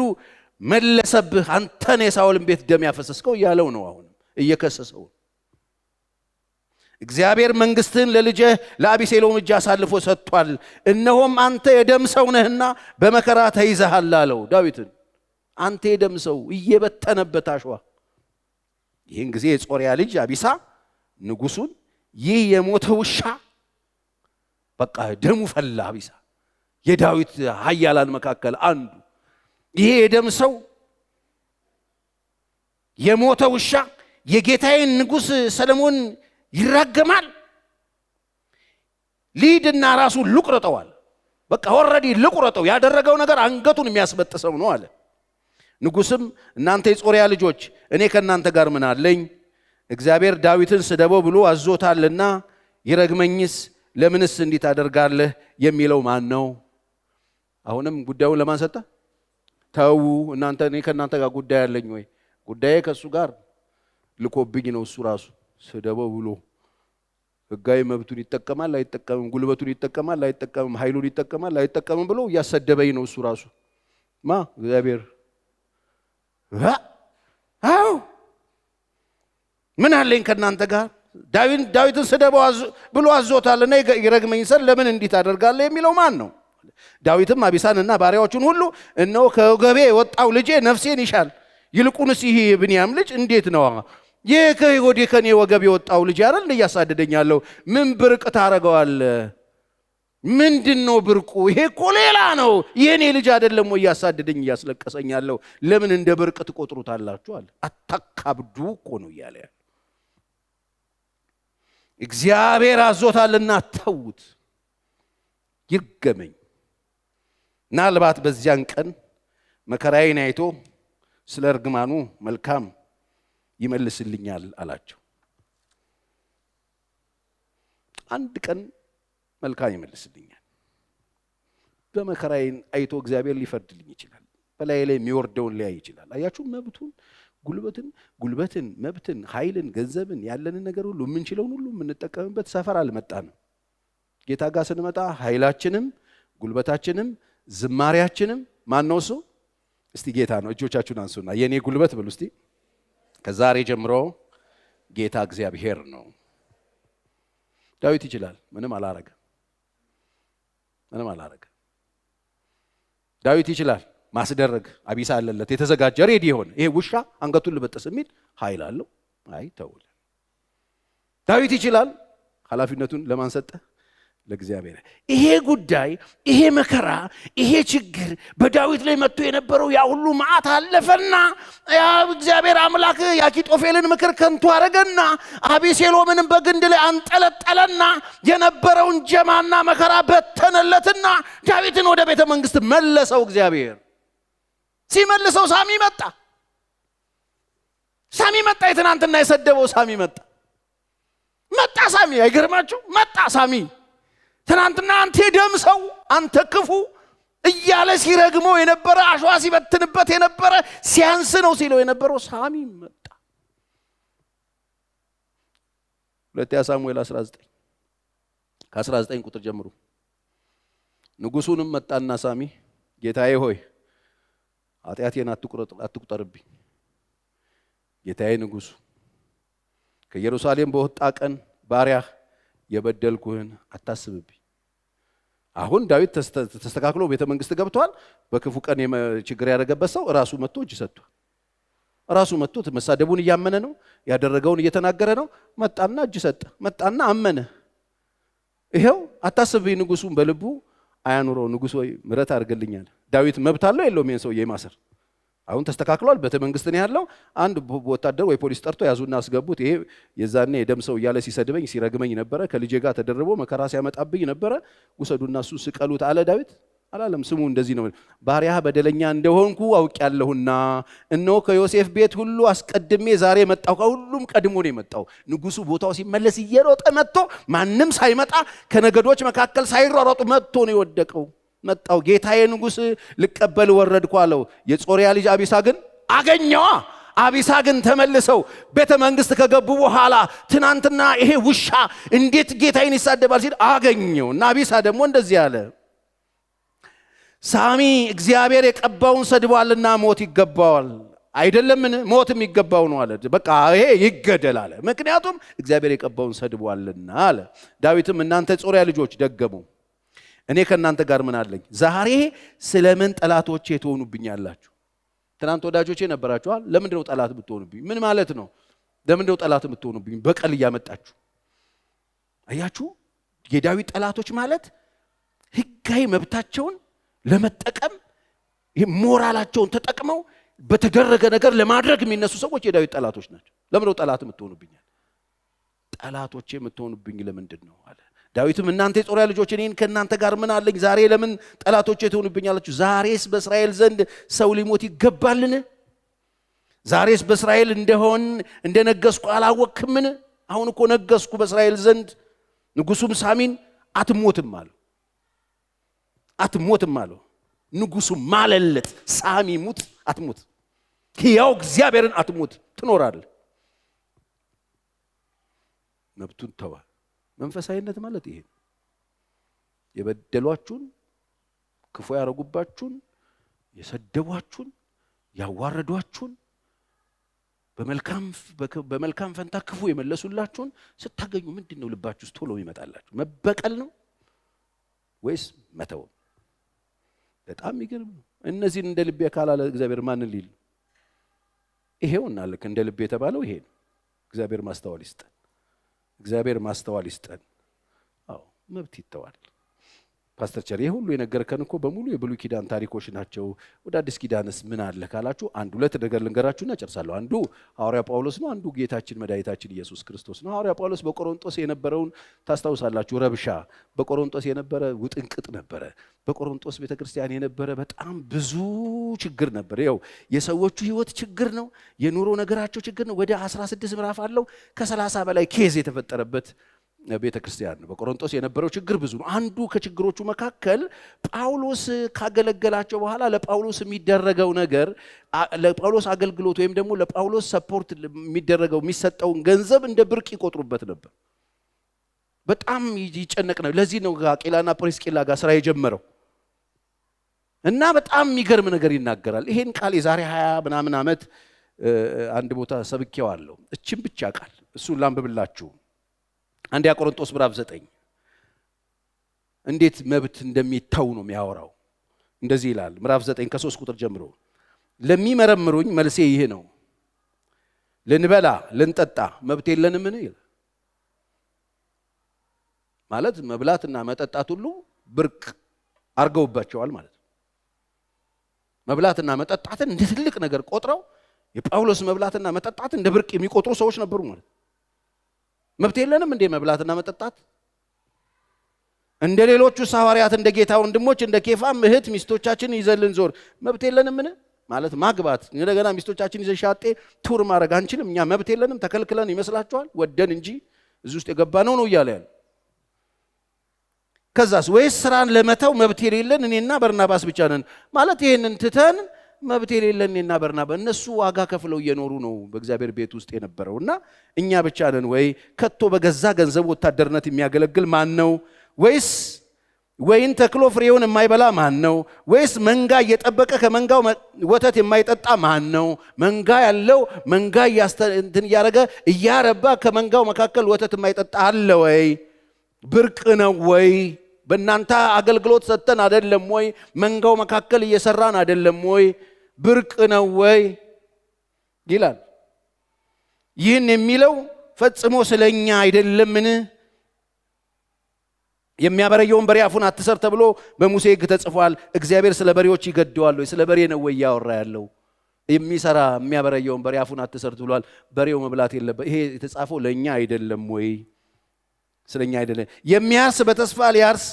መለሰብህ። አንተን የሳኦልን ቤት ደም ያፈሰስከው እያለው ነው። አሁን እየከሰሰው እግዚአብሔር መንግስትህን ለልጅህ ለአቢሴሎም እጅ አሳልፎ ሰጥቷል። እነሆም አንተ የደም ሰው ነህና በመከራ ተይዘሃል አለው ዳዊትን። አንተ የደም ሰው እየበተነበት አሸዋ። ይህን ጊዜ የጾርያ ልጅ አቢሳ ንጉሱን ይህ የሞተ ውሻ በቃ ደሙ ፈላ። አቢሳ የዳዊት ኃያላን መካከል አንዱ ይሄ የደም ሰው የሞተ ውሻ የጌታዬን ንጉስ ሰለሞን ይራገማል። ሊድና ራሱ ልቁረጠዋል። በቃ ኦሬዲ ልቁረጠው። ያደረገው ነገር አንገቱን የሚያስበጥሰው ነው አለ። ንጉስም እናንተ የጾርያ ልጆች እኔ ከእናንተ ጋር ምን አለኝ? እግዚአብሔር ዳዊትን ስደበው ብሎ አዞታልና ይረግመኝስ ለምንስ እንዲህ ታደርጋለህ የሚለው ማን ነው? አሁንም ጉዳዩን ለማን ሰጠ? ተው እናንተ እኔ ከእናንተ ጋር ጉዳይ አለኝ ወይ? ጉዳዬ ከእሱ ጋር ልኮብኝ ነው። እሱ ራሱ ስደበው ብሎ ሕጋዊ መብቱን ይጠቀማል አይጠቀምም፣ ጉልበቱን ይጠቀማል አይጠቀምም፣ ኃይሉን ይጠቀማል አይጠቀምም ብሎ እያሰደበኝ ነው እሱ ራሱ። ማ እግዚአብሔር አው ምን አለኝ ከእናንተ ጋር? ዳዊትን ስደበው ብሎ አዞታልና ይረግመኝ ዘንድ ለምን እንዲህ ታደርጋለህ የሚለው ማን ነው? ዳዊትም አቢሳንና ባሪያዎቹን ሁሉ እነሆ ከወገቤ የወጣው ልጄ ነፍሴን ይሻል፣ ይልቁንስ ይህ የብንያም ልጅ እንዴት ነው? ይህ ከኔ ወገብ የወጣው ልጅ አይደል እንደ እያሳደደኛለሁ? ምን ብርቅ ታረገዋለህ? ምንድነው ብርቁ? ይሄ እኮ ሌላ ነው። የኔ ልጅ አይደለም ወይ እያሳደደኝ እያስለቀሰኛለሁ? ለምን እንደ ብርቅ ትቆጥሩታላችሁ አለ። አታካብዱ እኮ ነው እያለ እግዚአብሔር አዞታልና ተውት፣ ይርገመኝ። ምናልባት በዚያን ቀን መከራዬን አይቶ ስለ እርግማኑ መልካም ይመልስልኛል አላቸው። አንድ ቀን መልካም ይመልስልኛል። በመከራዬን አይቶ እግዚአብሔር ሊፈርድልኝ ይችላል። በላይ ላይ የሚወርደውን ሊያይ ይችላል። አያችሁ፣ ጉልበትን፣ መብትን፣ ኃይልን፣ ገንዘብን ያለንን ነገር ሁሉ የምንችለውን ሁሉ የምንጠቀምበት ሰፈር አልመጣንም። ጌታ ጋር ስንመጣ ኃይላችንም ጉልበታችንም ዝማሪያችንም ማን ነው እሱ? እስቲ ጌታ ነው። እጆቻችሁን አንሱና የኔ ጉልበት ብሉ እስቲ። ከዛሬ ጀምሮ ጌታ እግዚአብሔር ነው። ዳዊት ይችላል። ምንም አላረገ። ዳዊት ይችላል ማስደረግ። አቢሳ አለለት የተዘጋጀ ሬዲ የሆነ ይሄ ውሻ አንገቱን ልበጥስ የሚል ኃይል አለው። አይ ተውል። ዳዊት ይችላል። ኃላፊነቱን ለማን ሰጠ? ለእግዚአብሔር። ይሄ ጉዳይ፣ ይሄ መከራ፣ ይሄ ችግር በዳዊት ላይ መጥቶ የነበረው ያ ሁሉ መዓት አለፈና ያ እግዚአብሔር አምላክ የአኪጦፌልን ምክር ከንቱ አረገና አቤሴሎምንም በግንድ ላይ አንጠለጠለና የነበረውን ጀማና መከራ በተነለትና ዳዊትን ወደ ቤተ መንግስት መለሰው። እግዚአብሔር ሲመልሰው ሳሚ መጣ። የትናንትና የሰደበው ሳሚ መጣ። ሳሚ አይገርማችሁ? መጣ ሳሚ ትናንትና አንተ ደም ሰው አንተ ክፉ እያለ ሲረግመው የነበረ አሸዋ ሲበትንበት የነበረ ሲያንስ ነው ሲለው የነበረው ሳሚ መጣ። ሁለተኛ ሳሙኤል 19 ከ19 ቁጥር ጀምሮ ንጉሱንም መጣና ሳሚ ጌታዬ ሆይ ኃጢአቴን አትቁጠርብኝ። ጌታዬ ንጉሱ ከኢየሩሳሌም በወጣ ቀን ባሪያህ የበደልኩህን አታስብብኝ። አሁን ዳዊት ተስተካክሎ ቤተ መንግስት ገብቷል። በክፉ ቀን ችግር ያደረገበት ሰው ራሱ መጥቶ እጅ ሰጥቷል። ራሱ መጥቶት መሳደቡን እያመነ ነው፣ ያደረገውን እየተናገረ ነው። መጣና እጅ ሰጠ፣ መጣና አመነ። ይሄው አታስብኝ ንጉሱን በልቡ አያኑረው። ንጉስ ወይ ምሕረት አድርገልኛል። ዳዊት መብት አለው የለውም ይሄን ሰውዬ ማሰር? አሁን ተስተካክሏል። ቤተ መንግስት ነው ያለው። አንድ ወታደር ወይ ፖሊስ ጠርቶ ያዙና አስገቡት። ይሄ የዛኔ የደም ሰው እያለ ሲሰድበኝ ሲረግመኝ ነበረ፣ ከልጄ ጋር ተደርቦ መከራ ሲያመጣብኝ ነበረ፣ ውሰዱና እሱ ስቀሉት አለ ዳዊት። አላለም። ስሙ እንደዚህ ነው፣ ባሪያህ በደለኛ እንደሆንኩ አውቄያለሁና እነሆ ከዮሴፍ ቤት ሁሉ አስቀድሜ ዛሬ መጣሁ። ከሁሉም ቀድሞ ነው የመጣው። ንጉሱ ቦታው ሲመለስ እየሮጠ መጥቶ ማንም ሳይመጣ ከነገዶች መካከል ሳይሯሯጡ መጥቶ ነው የወደቀው። መጣው ጌታዬ ንጉስ ልቀበል ወረድኩ አለው። የጾርያ ልጅ አቢሳ ግን አገኘዋ። አቢሳ ግን ተመልሰው ቤተ መንግስት ከገቡ በኋላ ትናንትና ይሄ ውሻ እንዴት ጌታዬን ይሳደባል ሲል አገኘው። እና አቢሳ ደግሞ እንደዚህ አለ፣ ሳሚ እግዚአብሔር የቀባውን ሰድቧልና ሞት ይገባዋል። አይደለምን? ሞት የሚገባው ነው አለ። በቃ ይሄ ይገደል አለ። ምክንያቱም እግዚአብሔር የቀባውን ሰድቧልና አለ። ዳዊትም እናንተ ጾርያ ልጆች ደገሙ፣ እኔ ከእናንተ ጋር ምን አለኝ? ዛሬ ስለምን ጠላቶቼ ትሆኑብኛላችሁ? ትናንት ወዳጆቼ ነበራችኋል። ለምንድነው ጠላት የምትሆኑብኝ? ምን ማለት ነው? ለምንድነው ጠላት የምትሆኑብኝ? በቀል እያመጣችሁ አያችሁ። የዳዊት ጠላቶች ማለት ህጋዊ መብታቸውን ለመጠቀም ይሄ ሞራላቸውን ተጠቅመው በተደረገ ነገር ለማድረግ የሚነሱ ሰዎች የዳዊት ጠላቶች ናቸው። ለምንድነው ጠላት የምትሆኑብኛል? ጠላቶቼ የምትሆኑብኝ ለምንድን ነው አለ። ዳዊትም እናንተ የጾርያ ልጆች እኔን ከእናንተ ጋር ምን አለኝ? ዛሬ ለምን ጠላቶቼ ትሆኑብኛላችሁ? ዛሬስ በእስራኤል ዘንድ ሰው ሊሞት ይገባልን? ዛሬስ በእስራኤል እንደነገስኩ አላወቅምን? አሁን እኮ ነገስኩ በእስራኤል ዘንድ። ንጉሱም ሳሚን አትሞትም አለው። አትሞትም አለው። ንጉሱ ማለለት፣ ሳሚ ሙት አትሞት፣ ሕያው እግዚአብሔርን አትሞት፣ ትኖራለህ። መብቱን ተዋ። መንፈሳዊነት ማለት ይሄ ነው። የበደሏችሁን፣ ክፉ ያረጉባችሁን፣ የሰደቧችሁን፣ ያዋረዷችሁን፣ በመልካም ፈንታ ክፉ የመለሱላችሁን ስታገኙ ምንድነው ልባችሁ ውስጥ ቶሎ ይመጣላችሁ? መበቀል ነው ወይስ መተው? በጣም ይገርም ነው። እነዚህን እንደ ልቤ ካላለ እግዚአብሔር ማንን ሊል? ይሄውና ልክ እንደ ልቤ የተባለው ይሄ ነው። እግዚአብሔር ማስተዋል ይስጠን። እግዚአብሔር ማስተዋል ይስጠን። አዎ መብት ይተዋል። ፓስተር ቸር ይሄ ሁሉ የነገርከን እኮ በሙሉ የብሉይ ኪዳን ታሪኮች ናቸው። ወደ አዲስ ኪዳንስ ምን አለ ካላችሁ አንድ ሁለት ነገር ልንገራችሁና ጨርሳለሁ። አንዱ ሐዋርያ ጳውሎስ ነው፣ አንዱ ጌታችን መድኃኒታችን ኢየሱስ ክርስቶስ ነው። ሐዋርያ ጳውሎስ በቆሮንቶስ የነበረውን ታስታውሳላችሁ። ረብሻ በቆሮንቶስ የነበረ ውጥንቅጥ ነበረ። በቆሮንቶስ ቤተክርስቲያን የነበረ በጣም ብዙ ችግር ነበር። ያው የሰዎቹ ህይወት ችግር ነው፣ የኑሮ ነገራቸው ችግር ነው። ወደ 16 ምዕራፍ አለው። ከ30 በላይ ኬዝ የተፈጠረበት ቤተክርስቲያን ነው። በቆሮንቶስ የነበረው ችግር ብዙ ነው። አንዱ ከችግሮቹ መካከል ጳውሎስ ካገለገላቸው በኋላ ለጳውሎስ የሚደረገው ነገር፣ ለጳውሎስ አገልግሎት ወይም ደግሞ ለጳውሎስ ሰፖርት የሚደረገው የሚሰጠውን ገንዘብ እንደ ብርቅ ይቆጥሩበት ነበር። በጣም ይጨነቅ ነው። ለዚህ ነው አቂላና ፕሪስቂላ ጋር ስራ የጀመረው እና በጣም የሚገርም ነገር ይናገራል። ይሄን ቃል የዛሬ 20 ምናምን ዓመት አንድ ቦታ ሰብኬዋለሁ። እቺም ብቻ ቃል እሱን ላንብብላችሁ። አንደኛ ቆሮንቶስ ምዕራፍ 9 እንዴት መብት እንደሚተው ነው የሚያወራው። እንደዚህ ይላል ምዕራፍ 9 ከ3 ቁጥር ጀምሮ፣ ለሚመረምሩኝ መልሴ ይሄ ነው፣ ልንበላ ልንጠጣ መብት የለንምን ይላል። ማለት መብላትና መጠጣት ሁሉ ብርቅ አርገውባቸዋል ማለት ነው። መብላትና መጠጣትን እንደ ትልቅ ነገር ቆጥረው የጳውሎስ መብላትና መጠጣት እንደ ብርቅ የሚቆጥሩ ሰዎች ነበሩ ማለት ነው። መብት የለንም እንደ መብላትና መጠጣት? እንደ ሌሎቹ ሐዋርያት እንደ ጌታ ወንድሞች እንደ ኬፋም እህት ሚስቶቻችን ይዘልን ዞር መብት የለንም ምን ማለት? ማግባት እንደገና ሚስቶቻችን ይዘን ሻጤ ቱር ማድረግ አንችልም? እኛ መብት የለንም ተከልክለን ይመስላችኋል? ወደን እንጂ እዚህ ውስጥ የገባ ነው እያለ ያለ። ከዛስ ወይስ ስራን ለመተው መብት የሌለን እኔና በርናባስ ብቻ ነን ማለት? ይሄንን ትተን መብት የሌለን እኔና በርናባስ፣ እነሱ ዋጋ ከፍለው እየኖሩ ነው በእግዚአብሔር ቤት ውስጥ የነበረውና እኛ ብቻ ነን ወይ? ከቶ በገዛ ገንዘብ ወታደርነት የሚያገለግል ማን ነው? ወይስ ወይን ተክሎ ፍሬውን የማይበላ ማን ነው? ወይስ መንጋ እየጠበቀ ከመንጋው ወተት የማይጠጣ ማን ነው? መንጋ ያለው መንጋ እንትን እያደረገ እያረባ ከመንጋው መካከል ወተት የማይጠጣ አለ ወይ? ብርቅ ነው ወይ? በእናንተ አገልግሎት ሰጥተን አይደለም ወይ? መንጋው መካከል እየሰራን አይደለም ወይ? ብርቅ ነው ወይ? ይላል። ይህን የሚለው ፈጽሞ ስለኛ አይደለምን? የሚያበረየውን በሬ አፉን አትሰር ተብሎ በሙሴ ሕግ ተጽፏል። እግዚአብሔር ስለ በሬዎች ይገደዋል ወይ? ስለ በሬ ነው ወይ እያወራ ያለው? የሚሰራ የሚያበረየውን በሬ አፉን አትሰር ብሏል። በሬው መብላት የለበት። ይሄ የተጻፈው ለኛ አይደለም ወይ? ስለኛ አይደለም። የሚያርስ በተስፋ ሊያርስ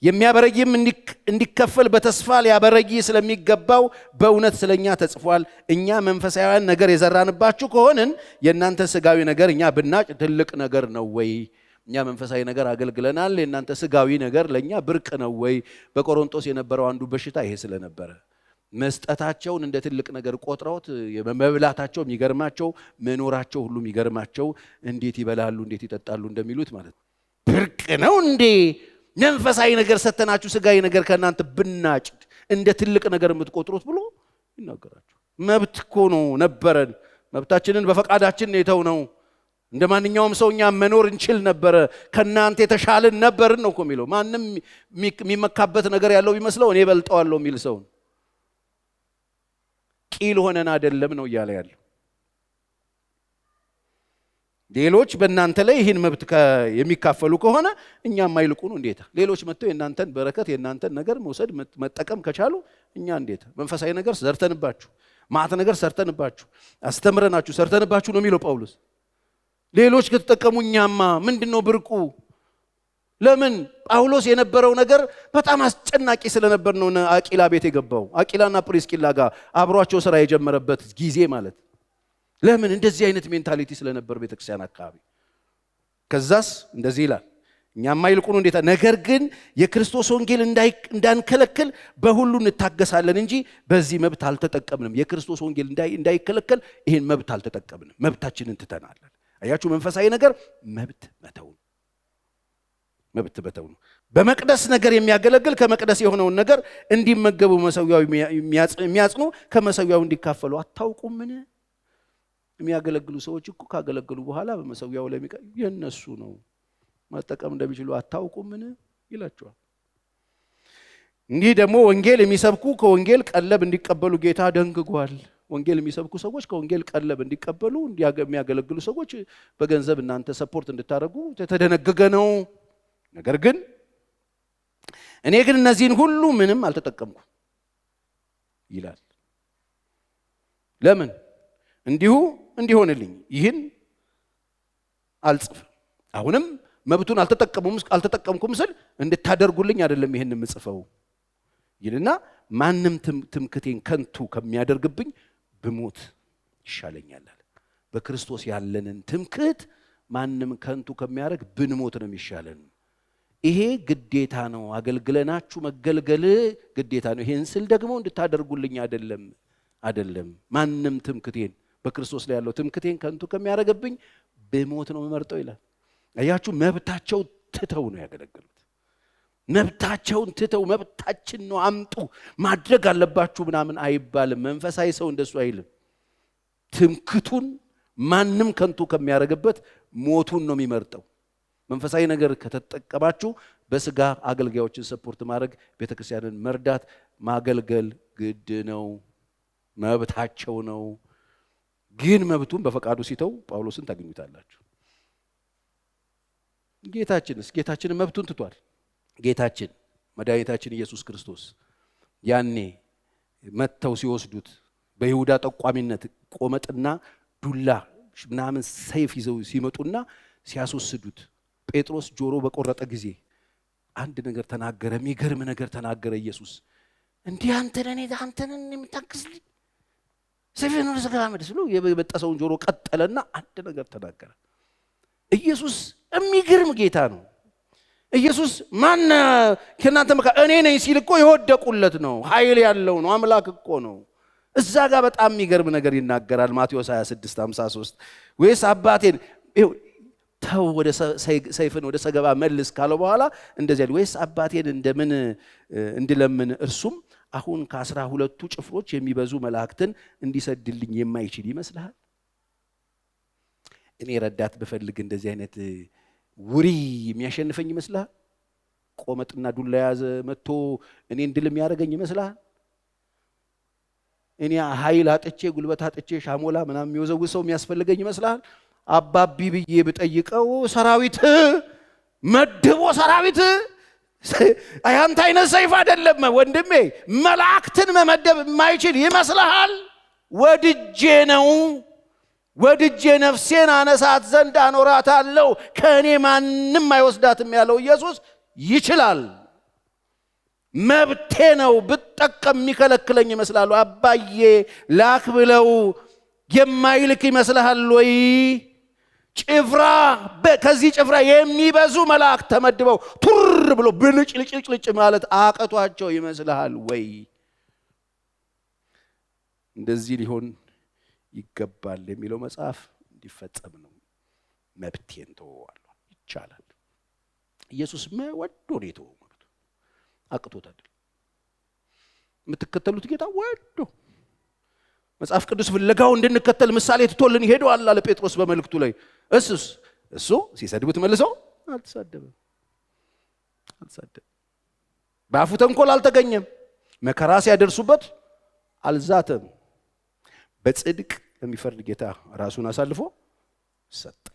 የሚያበረይም እንዲከፈል በተስፋ ሊያበረይ ስለሚገባው በእውነት ስለኛ ተጽፏል። እኛ መንፈሳዊያን ነገር የዘራንባችሁ ከሆንን የእናንተ ስጋዊ ነገር እኛ ብናጭ ትልቅ ነገር ነው ወይ? እኛ መንፈሳዊ ነገር አገልግለናል፣ የእናንተ ስጋዊ ነገር ለእኛ ብርቅ ነው ወይ? በቆሮንቶስ የነበረው አንዱ በሽታ ይሄ ስለነበረ መስጠታቸውን እንደ ትልቅ ነገር ቆጥረውት መብላታቸው የሚገርማቸው፣ መኖራቸው ሁሉ የሚገርማቸው፣ እንዴት ይበላሉ እንዴት ይጠጣሉ እንደሚሉት ማለት ነው። ብርቅ ነው እንዴ መንፈሳዊ ነገር ሰተናችሁ ስጋዊ ነገር ከእናንተ ብናጭድ እንደ ትልቅ ነገር የምትቆጥሩት ብሎ ይናገራቸው። መብት እኮ ነው ነበረን። መብታችንን በፈቃዳችን የተው ነው። እንደ ማንኛውም ሰው እኛ መኖር እንችል ነበረ። ከእናንተ የተሻልን ነበርን ነው እኮ የሚለው። ማንም የሚመካበት ነገር ያለው ቢመስለው እኔ በልጠዋለሁ የሚል ሰው ቂል ሆነን አይደለም ነው እያለ ያለው። ሌሎች በእናንተ ላይ ይህን መብት የሚካፈሉ ከሆነ እኛም አይልቁኑ እንዴታ? ሌሎች መጥተው የእናንተን በረከት የእናንተን ነገር መውሰድ መጠቀም ከቻሉ እኛ እንዴታ? መንፈሳዊ ነገር ሰርተንባችሁ፣ ማዕት ነገር ሰርተንባችሁ፣ አስተምረናችሁ ሰርተንባችሁ ነው የሚለው ጳውሎስ። ሌሎች ከተጠቀሙ እኛማ ምንድነው ብርቁ? ለምን? ጳውሎስ የነበረው ነገር በጣም አስጨናቂ ስለነበር ነው አቂላ ቤት የገባው። አቂላና ፕሪስቂላ ጋር አብሯቸው ስራ የጀመረበት ጊዜ ማለት ለምን? እንደዚህ አይነት ሜንታሊቲ ስለነበር ቤተክርስቲያን አካባቢ። ከዛስ እንደዚህ ይላል፣ እኛማ ይልቁኑ እንዴታ፣ ነገር ግን የክርስቶስ ወንጌል እንዳንከለክል በሁሉ እንታገሳለን እንጂ በዚህ መብት አልተጠቀምንም። የክርስቶስ ወንጌል እንዳይከለከል ይህን መብት አልተጠቀምንም። መብታችንን ትተናለን። አያችሁ፣ መንፈሳዊ ነገር መብት መተው ነው። መብት መተው ነው። በመቅደስ ነገር የሚያገለግል ከመቅደስ የሆነውን ነገር እንዲመገቡ መሰዊያው የሚያጽኑ ከመሰዊያው እንዲካፈሉ አታውቁምን? የሚያገለግሉ ሰዎች እኮ ካገለገሉ በኋላ በመሰዊያው ላይ የነሱ ነው መጠቀም እንደሚችሉ አታውቁምን ይላቸዋል። እንዲህ ደግሞ ወንጌል የሚሰብኩ ከወንጌል ቀለብ እንዲቀበሉ ጌታ ደንግጓል። ወንጌል የሚሰብኩ ሰዎች ከወንጌል ቀለብ እንዲቀበሉ የሚያገለግሉ ሰዎች በገንዘብ እናንተ ሰፖርት እንድታደርጉ የተደነገገ ነው። ነገር ግን እኔ ግን እነዚህን ሁሉ ምንም አልተጠቀምኩም ይላል። ለምን? እንዲሁ እንዲሆንልኝ ይህን አልጽፍም። አሁንም መብቱን አልተጠቀምኩም ስል እንድታደርጉልኝ አይደለም ይህን የምጽፈው ይልና ማንም ትምክቴን ከንቱ ከሚያደርግብኝ ብሞት ይሻለኛል። በክርስቶስ ያለንን ትምክት ማንም ከንቱ ከሚያደርግ ብንሞት ነው የሚሻለን። ይሄ ግዴታ ነው። አገልግለናችሁ መገልገል ግዴታ ነው። ይሄን ስል ደግሞ እንድታደርጉልኝ አይደለም። ማንም ትምክቴን በክርስቶስ ላይ ያለው ትምክቴን ከንቱ ከሚያደርግብኝ ብሞት ነው የምመርጠው ይላል። አያችሁ፣ መብታቸው ትተው ነው ያገለገሉት። መብታቸውን ትተው መብታችን ነው አምጡ ማድረግ አለባችሁ ምናምን አይባልም። መንፈሳዊ ሰው እንደሱ አይልም። ትምክቱን ማንም ከንቱ ከሚያደርግበት ሞቱን ነው የሚመርጠው። መንፈሳዊ ነገር ከተጠቀማችሁ በስጋ አገልጋዮችን ሰፖርት ማድረግ፣ ቤተክርስቲያንን መርዳት፣ ማገልገል ግድ ነው፣ መብታቸው ነው። ግን መብቱን በፈቃዱ ሲተው ጳውሎስን ታገኙታላችሁ። ጌታችን መብቱን ትቷል። ጌታችን መድኃኒታችን ኢየሱስ ክርስቶስ ያኔ መተው ሲወስዱት በይሁዳ ጠቋሚነት ቆመጥና ዱላ ምናምን ሰይፍ ይዘው ሲመጡና ሲያስወስዱት ጴጥሮስ ጆሮ በቆረጠ ጊዜ አንድ ነገር ተናገረ። የሚገርም ነገር ተናገረ ኢየሱስ። እንዲህ አንተነን የምታክስልኝ ሰይፍን ወደ ሰገባ መልስ ብሎ የበጠሰውን ጆሮ ቀጠለና አንድ ነገር ተናገረ። ኢየሱስ የሚገርም ጌታ ነው። ኢየሱስ ማን ከናንተ እኔ ነኝ ሲል እኮ የወደቁለት ነው። ኃይል ያለው ነው። አምላክ እኮ ነው። እዛ ጋር በጣም የሚገርም ነገር ይናገራል። ማቴዎስ 26:53 ወይስ አባቴን ተው ወደ ሰይፍን ወደ ሰገባ መልስ ካለው በኋላ እንደዚህ አይደል? ወይስ አባቴን እንደምን እንድለምን እርሱም አሁን ከ12ቱ ጭፍሮች የሚበዙ መላእክትን እንዲሰድልኝ የማይችል ይመስልሃል? እኔ ረዳት ብፈልግ እንደዚህ አይነት ውሪ የሚያሸንፈኝ ይመስልሃል? ቆመጥና ዱላ ያዘ መጥቶ እኔ እንድል የሚያደርገኝ ይመስልሃል? እኔ ኃይል አጥቼ ጉልበት አጥቼ ሻሞላ ምናምን የሚወዘውዝ ሰው የሚያስፈልገኝ ይመስላል? አባቢ ብዬ ብጠይቀው ሰራዊት መድቦ ሰራዊት አያንተ አይነት ሰይፍ አይደለም ወንድሜ። መላእክትን መመደብ የማይችል ይመስልሃል? ወድጄ ነው ወድጄ ነፍሴን አነሳት ዘንድ አኖራታለሁ ከእኔ ማንም አይወስዳትም ያለው ኢየሱስ ይችላል። መብቴ ነው ብጠቀም የሚከለክለኝ ይመስላል? አባዬ ላክ ብለው የማይልክ ይመስልሃል ወይ? ጭፍራ ከዚህ ጭፍራ የሚበዙ መላእክት ተመድበው ቱር ብሎ ብልጭ ልጭ ማለት አቀቷቸው ይመስልሃል ወይ? እንደዚህ ሊሆን ይገባል የሚለው መጽሐፍ እንዲፈጸም ነው። መብቴን ተወዋለሁ። ይቻላል። ኢየሱስ ወዶ ነው የተወው። አቅቶት አይደል? የምትከተሉት ጌታ ወዶ መጽሐፍ ቅዱስ ፍለጋው እንድንከተል ምሳሌ ትቶልን ሄዷል አለ ጴጥሮስ በመልእክቱ ላይ። እሱ ሲሰድቡት መልሰው አልተሳደበም። በአፉ ተንኮል አልተገኘም። መከራ ሲያደርሱበት አልዛተም። በጽድቅ የሚፈርድ ጌታ ራሱን አሳልፎ ሰጠ።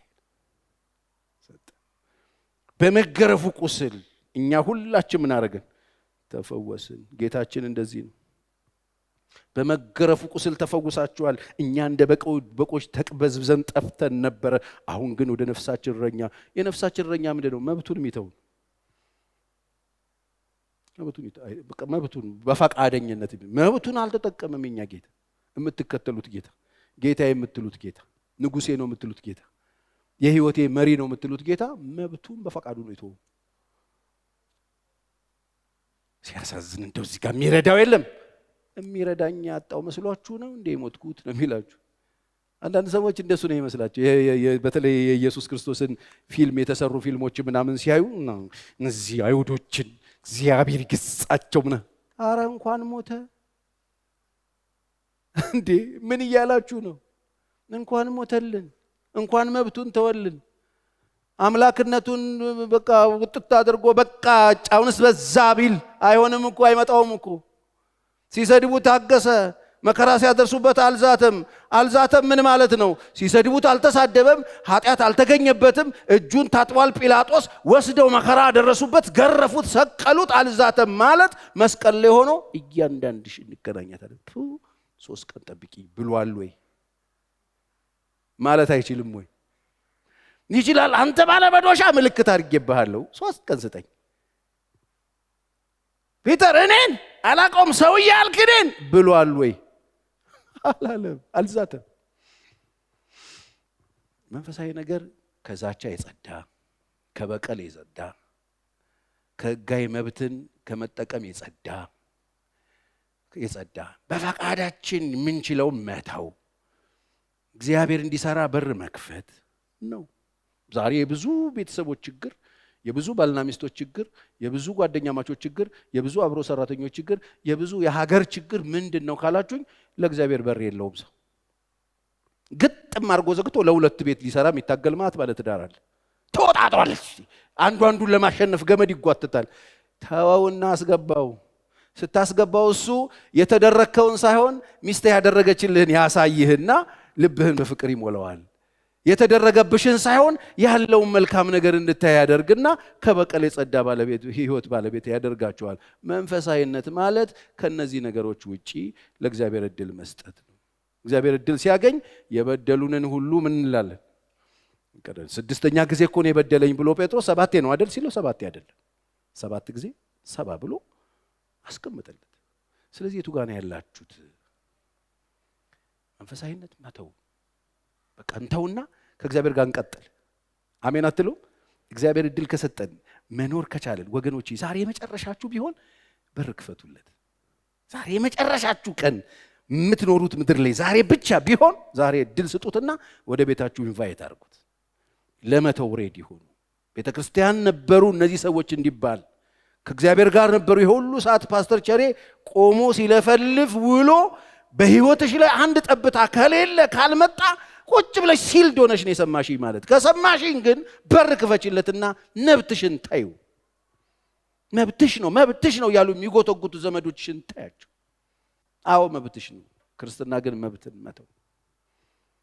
በመገረፉ ቁስል እኛ ሁላችን ምን አደረግን? ተፈወስን። ጌታችን እንደዚህ ነው። በመገረፉ ቁስል ተፈውሳችኋል። እኛ እንደ በቆች ተቅበዝብዘን ጠፍተን ነበረ፣ አሁን ግን ወደ ነፍሳችን እረኛ። የነፍሳችን እረኛ ምንድን ነው? መብቱን የሚተው መብቱን በፈቃደኝነት መብቱን አልተጠቀመም። የኛ ጌታ የምትከተሉት ጌታ የምትሉት ጌታ ንጉሴ ነው የምትሉት ጌታ የህይወቴ መሪ ነው የምትሉት ጌታ መብቱን በፈቃዱ ነው የተወው። ሲያሳዝን እንደው እዚህ ጋር የሚረዳው የለም። የሚረዳኝ ያጣው መስሏችሁ ነው እንዴ ሞትኩት ነው የሚላችሁ። አንዳንድ ሰዎች እንደሱ ነው ይመስላችሁ። በተለይ የኢየሱስ ክርስቶስን ፊልም የተሰሩ ፊልሞች ምናምን ሲያዩ እነዚህ አይሁዶችን እግዚአብሔር ይገሥጻቸው ምና አረ እንኳን ሞተ እንዴ ምን እያላችሁ ነው? እንኳን ሞተልን፣ እንኳን መብቱን ተወልን። አምላክነቱን በቃ ውጥት አድርጎ በቃ ጫውንስ በዛ ቢል አይሆንም እኮ አይመጣውም እኮ። ሲሰድቡት ታገሰ፣ መከራ ሲያደርሱበት አልዛተም። ምን ማለት ነው? ሲሰድቡት አልተሳደበም፣ ኃጢአት አልተገኘበትም። እጁን ታጥቧል ጲላጦስ። ወስደው መከራ አደረሱበት፣ ገረፉት፣ ሰቀሉት። አልዛተም ማለት መስቀል ላይ ሆኖ እያንዳንድሽ እንገናኛታለን 3 ቀን ጠብቂኝ ብሏል ወይ ማለት አይችልም ወይ? ይችላል። አንተ ባለ መዶሻ ምልክት አድርጌብሃለሁ 3 ቀን ስጠኝ። ፒተር እኔን አላቆም ሰውዬ አልክደን ብሏል ወይ? አላለም። አልዛተም። መንፈሳዊ ነገር ከዛቻ የጸዳ፣ ከበቀል የጸዳ፣ ከሕጋዊ መብትን ከመጠቀም የጸዳ በፈቃዳችን የምንችለው መተው፣ እግዚአብሔር እንዲሰራ በር መክፈት ነው። ዛሬ የብዙ ቤተሰቦች ችግር፣ የብዙ ባልና ሚስቶች ችግር፣ የብዙ ጓደኛ ማቾች ችግር፣ የብዙ አብሮ ሰራተኞች ችግር፣ የብዙ የሀገር ችግር ምንድነው ካላችሁኝ፣ ለእግዚአብሔር በር የለውም። ሰው ግጥም አድርጎ ዘግቶ ለሁለት ቤት ሊሰራ የሚታገል ማለት ባለ ትዳር አለ። ተወጣጧል። አንዱን ለማሸነፍ ገመድ ይጓትታል። ተወውና አስገባው። ስታስገባው እሱ የተደረከውን ሳይሆን ሚስት ያደረገችልህን ያሳይህና ልብህን በፍቅር ይሞላዋል። የተደረገብሽን ሳይሆን ያለውን መልካም ነገር እንድታይ ያደርግና ከበቀል የጸዳ ባለቤት ህይወት ባለቤት ያደርጋቸዋል። መንፈሳዊነት ማለት ከነዚህ ነገሮች ውጪ ለእግዚአብሔር እድል መስጠት ነው። እግዚአብሔር እድል ሲያገኝ የበደሉንን ሁሉ ምን እንላለን? 6ኛ ጊዜ እኮ ነው የበደለኝ ብሎ ጴጥሮስ 7 ነው አይደል ሲለው 7 አይደለም 7 ጊዜ 7 ብሎ አስቀምጠለት። ስለዚህ የቱ ጋር ነው ያላችሁት? መንፈሳዊነት መተው በቃ እንተውና ከእግዚአብሔር ጋር እንቀጥል። አሜን አትሉ? እግዚአብሔር እድል ከሰጠን መኖር ከቻለን ወገኖቼ ዛሬ የመጨረሻችሁ ቢሆን በር ክፈቱለት። ዛሬ የመጨረሻችሁ ቀን የምትኖሩት ምድር ላይ ዛሬ ብቻ ቢሆን ዛሬ እድል ስጡትና ወደ ቤታችሁ ኢንቫይት አድርጉት። ለመተው ሬዲ ሆኑ። ቤተክርስቲያን ነበሩ እነዚህ ሰዎች እንዲባል ከእግዚአብሔር ጋር ነበሩ። የሁሉ ሰዓት ፓስተር ቸሬ ቆሞ ሲለፈልፍ ውሎ በህይወትሽ ላይ አንድ ጠብታ ከሌለ ካልመጣ ቁጭ ብለሽ ሲልድ ሆነሽ ነው የሰማሽኝ ማለት። ከሰማሽኝ ግን በር ክፈችለትና መብትሽን ታዩ። መብትሽ ነው ያሉ የሚጎተጉቱ ዘመዶችሽን ታያቸው። አዎ መብትሽ ነው። ክርስትና ግን መብትን መተው፣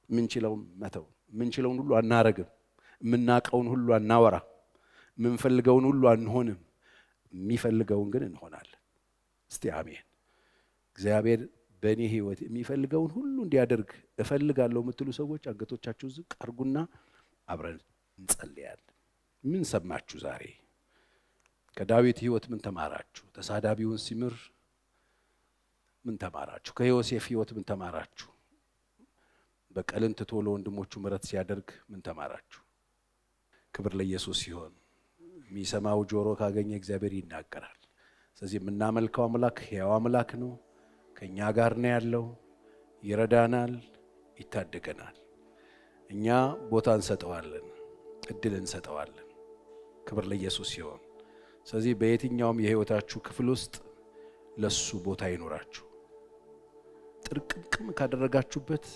ምንችለውን መተው። ምንችለውን ሁሉ አናረግም፣ ምናቀውን ሁሉ አናወራ፣ ምንፈልገውን ሁሉ አንሆንም፣ የሚፈልገውን ግን እንሆናለን። እስቲ አሜን። እግዚአብሔር በእኔ ህይወት የሚፈልገውን ሁሉ እንዲያደርግ እፈልጋለሁ የምትሉ ሰዎች አንገቶቻችሁን ዝቅ አድርጉና አብረን እንጸልያለን። ምን ሰማችሁ ዛሬ? ከዳዊት ህይወት ምን ተማራችሁ? ተሳዳቢውን ሲምር ምን ተማራችሁ? ከዮሴፍ ህይወት ምን ተማራችሁ? በቀልን ትቶ ለወንድሞቹ ምሕረት ሲያደርግ ምን ተማራችሁ? ክብር ለኢየሱስ ይሁን። የሚሰማው ጆሮ ካገኘ እግዚአብሔር ይናገራል። ስለዚህ የምናመልከው አምላክ ሕያው አምላክ ነው። ከኛ ጋር ነው ያለው። ይረዳናል፣ ይታደገናል። እኛ ቦታ እንሰጠዋለን፣ እድል እንሰጠዋለን። ክብር ለኢየሱስ ይሁን። ስለዚህ በየትኛውም የህይወታችሁ ክፍል ውስጥ ለሱ ቦታ ይኖራችሁ። ጥርቅምቅም ካደረጋችሁበት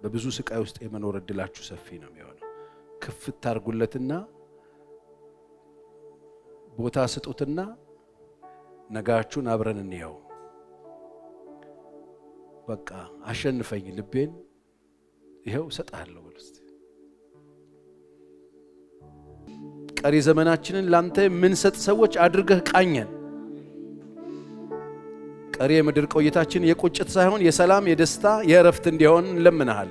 በብዙ ስቃይ ውስጥ የመኖር እድላችሁ ሰፊ ነው የሚሆነው። ክፍት ታርጉለትና ቦታ ስጡትና ነጋችሁን አብረን እንየው። በቃ አሸንፈኝ ልቤን ይሄው ሰጣለሁ በሉት። ቀሪ ዘመናችንን ላንተ ምን ሰጥ ሰዎች አድርገህ ቃኘን። ቀሪ የምድር ቆይታችን የቁጭት ሳይሆን የሰላም፣ የደስታ፣ የእረፍት እንዲሆን እንለምናሃል።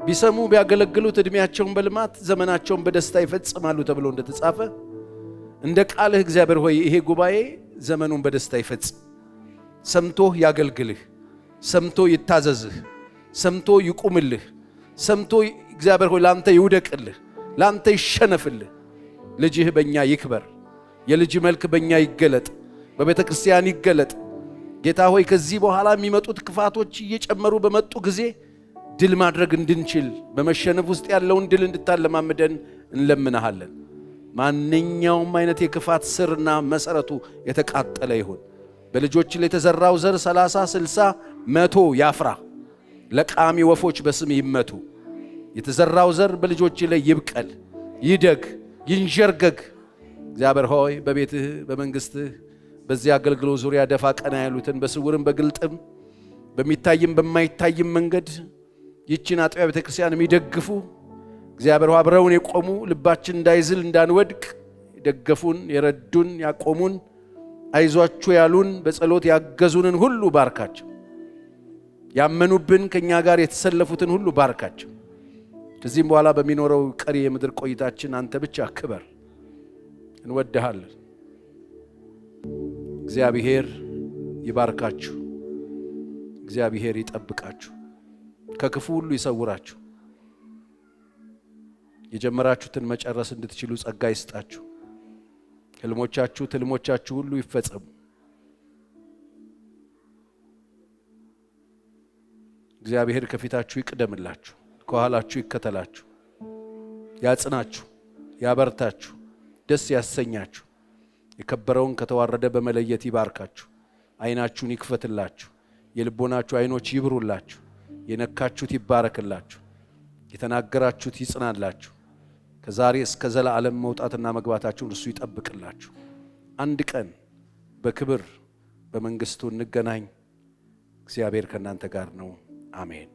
ቢሰሙ ቢያገለግሉት እድሜያቸውን በልማት ዘመናቸውን በደስታ ይፈጽማሉ ተብሎ እንደተጻፈ እንደ ቃልህ እግዚአብሔር ሆይ ይሄ ጉባኤ ዘመኑን በደስታ ይፈጽም። ሰምቶ ያገልግልህ፣ ሰምቶ ይታዘዝህ፣ ሰምቶ ይቁምልህ፣ ሰምቶ እግዚአብሔር ሆይ ላንተ ይውደቅልህ፣ ላንተ ይሸነፍልህ። ልጅህ በእኛ ይክበር፣ የልጅ መልክ በእኛ ይገለጥ፣ በቤተ ክርስቲያን ይገለጥ። ጌታ ሆይ ከዚህ በኋላ የሚመጡት ክፋቶች እየጨመሩ በመጡ ጊዜ ድል ማድረግ እንድንችል በመሸነፍ ውስጥ ያለውን ድል እንድታለማምደን እንለምናሃለን። ማንኛውም አይነት የክፋት ስርና መሰረቱ የተቃጠለ ይሁን። በልጆች ላይ የተዘራው ዘር 30፣ 60፣ 100 ያፍራ። ለቃሚ ወፎች በስም ይመቱ። የተዘራው ዘር በልጆች ላይ ይብቀል፣ ይደግ፣ ይንዠርገግ። እግዚአብሔር ሆይ በቤትህ በመንግስትህ በዚህ አገልግሎት ዙሪያ ደፋ ቀና ያሉትን በስውርም በግልጥም በሚታይም በማይታይም መንገድ ይህችን አጥቢያ ቤተክርስቲያን የሚደግፉ እግዚአብሔር ሆይ አብረውን የቆሙ ልባችን እንዳይዝል እንዳንወድቅ የደገፉን የረዱን ያቆሙን አይዟችሁ ያሉን በጸሎት ያገዙንን ሁሉ ባርካቸው። ያመኑብን ከኛ ጋር የተሰለፉትን ሁሉ ባርካቸው። ከዚህም በኋላ በሚኖረው ቀሪ የምድር ቆይታችን አንተ ብቻ ክበር። እንወድሃለን። እግዚአብሔር ይባርካችሁ። እግዚአብሔር ይጠብቃችሁ፣ ከክፉ ሁሉ ይሰውራችሁ። የጀመራችሁትን መጨረስ እንድትችሉ ጸጋ ይስጣችሁ። ህልሞቻችሁ ትልሞቻችሁ ሁሉ ይፈጸሙ። እግዚአብሔር ከፊታችሁ ይቅደምላችሁ፣ ከኋላችሁ ይከተላችሁ፣ ያጽናችሁ፣ ያበርታችሁ፣ ደስ ያሰኛችሁ። የከበረውን ከተዋረደ በመለየት ይባርካችሁ። አይናችሁን ይክፈትላችሁ፣ የልቦናችሁ አይኖች ይብሩላችሁ። የነካችሁት ይባረክላችሁ፣ የተናገራችሁት ይጽናላችሁ። ከዛሬ እስከ ዘላለም መውጣትና መግባታችሁን እሱ ይጠብቅላችሁ። አንድ ቀን በክብር በመንግስቱ እንገናኝ። እግዚአብሔር ከእናንተ ጋር ነው። አሜን።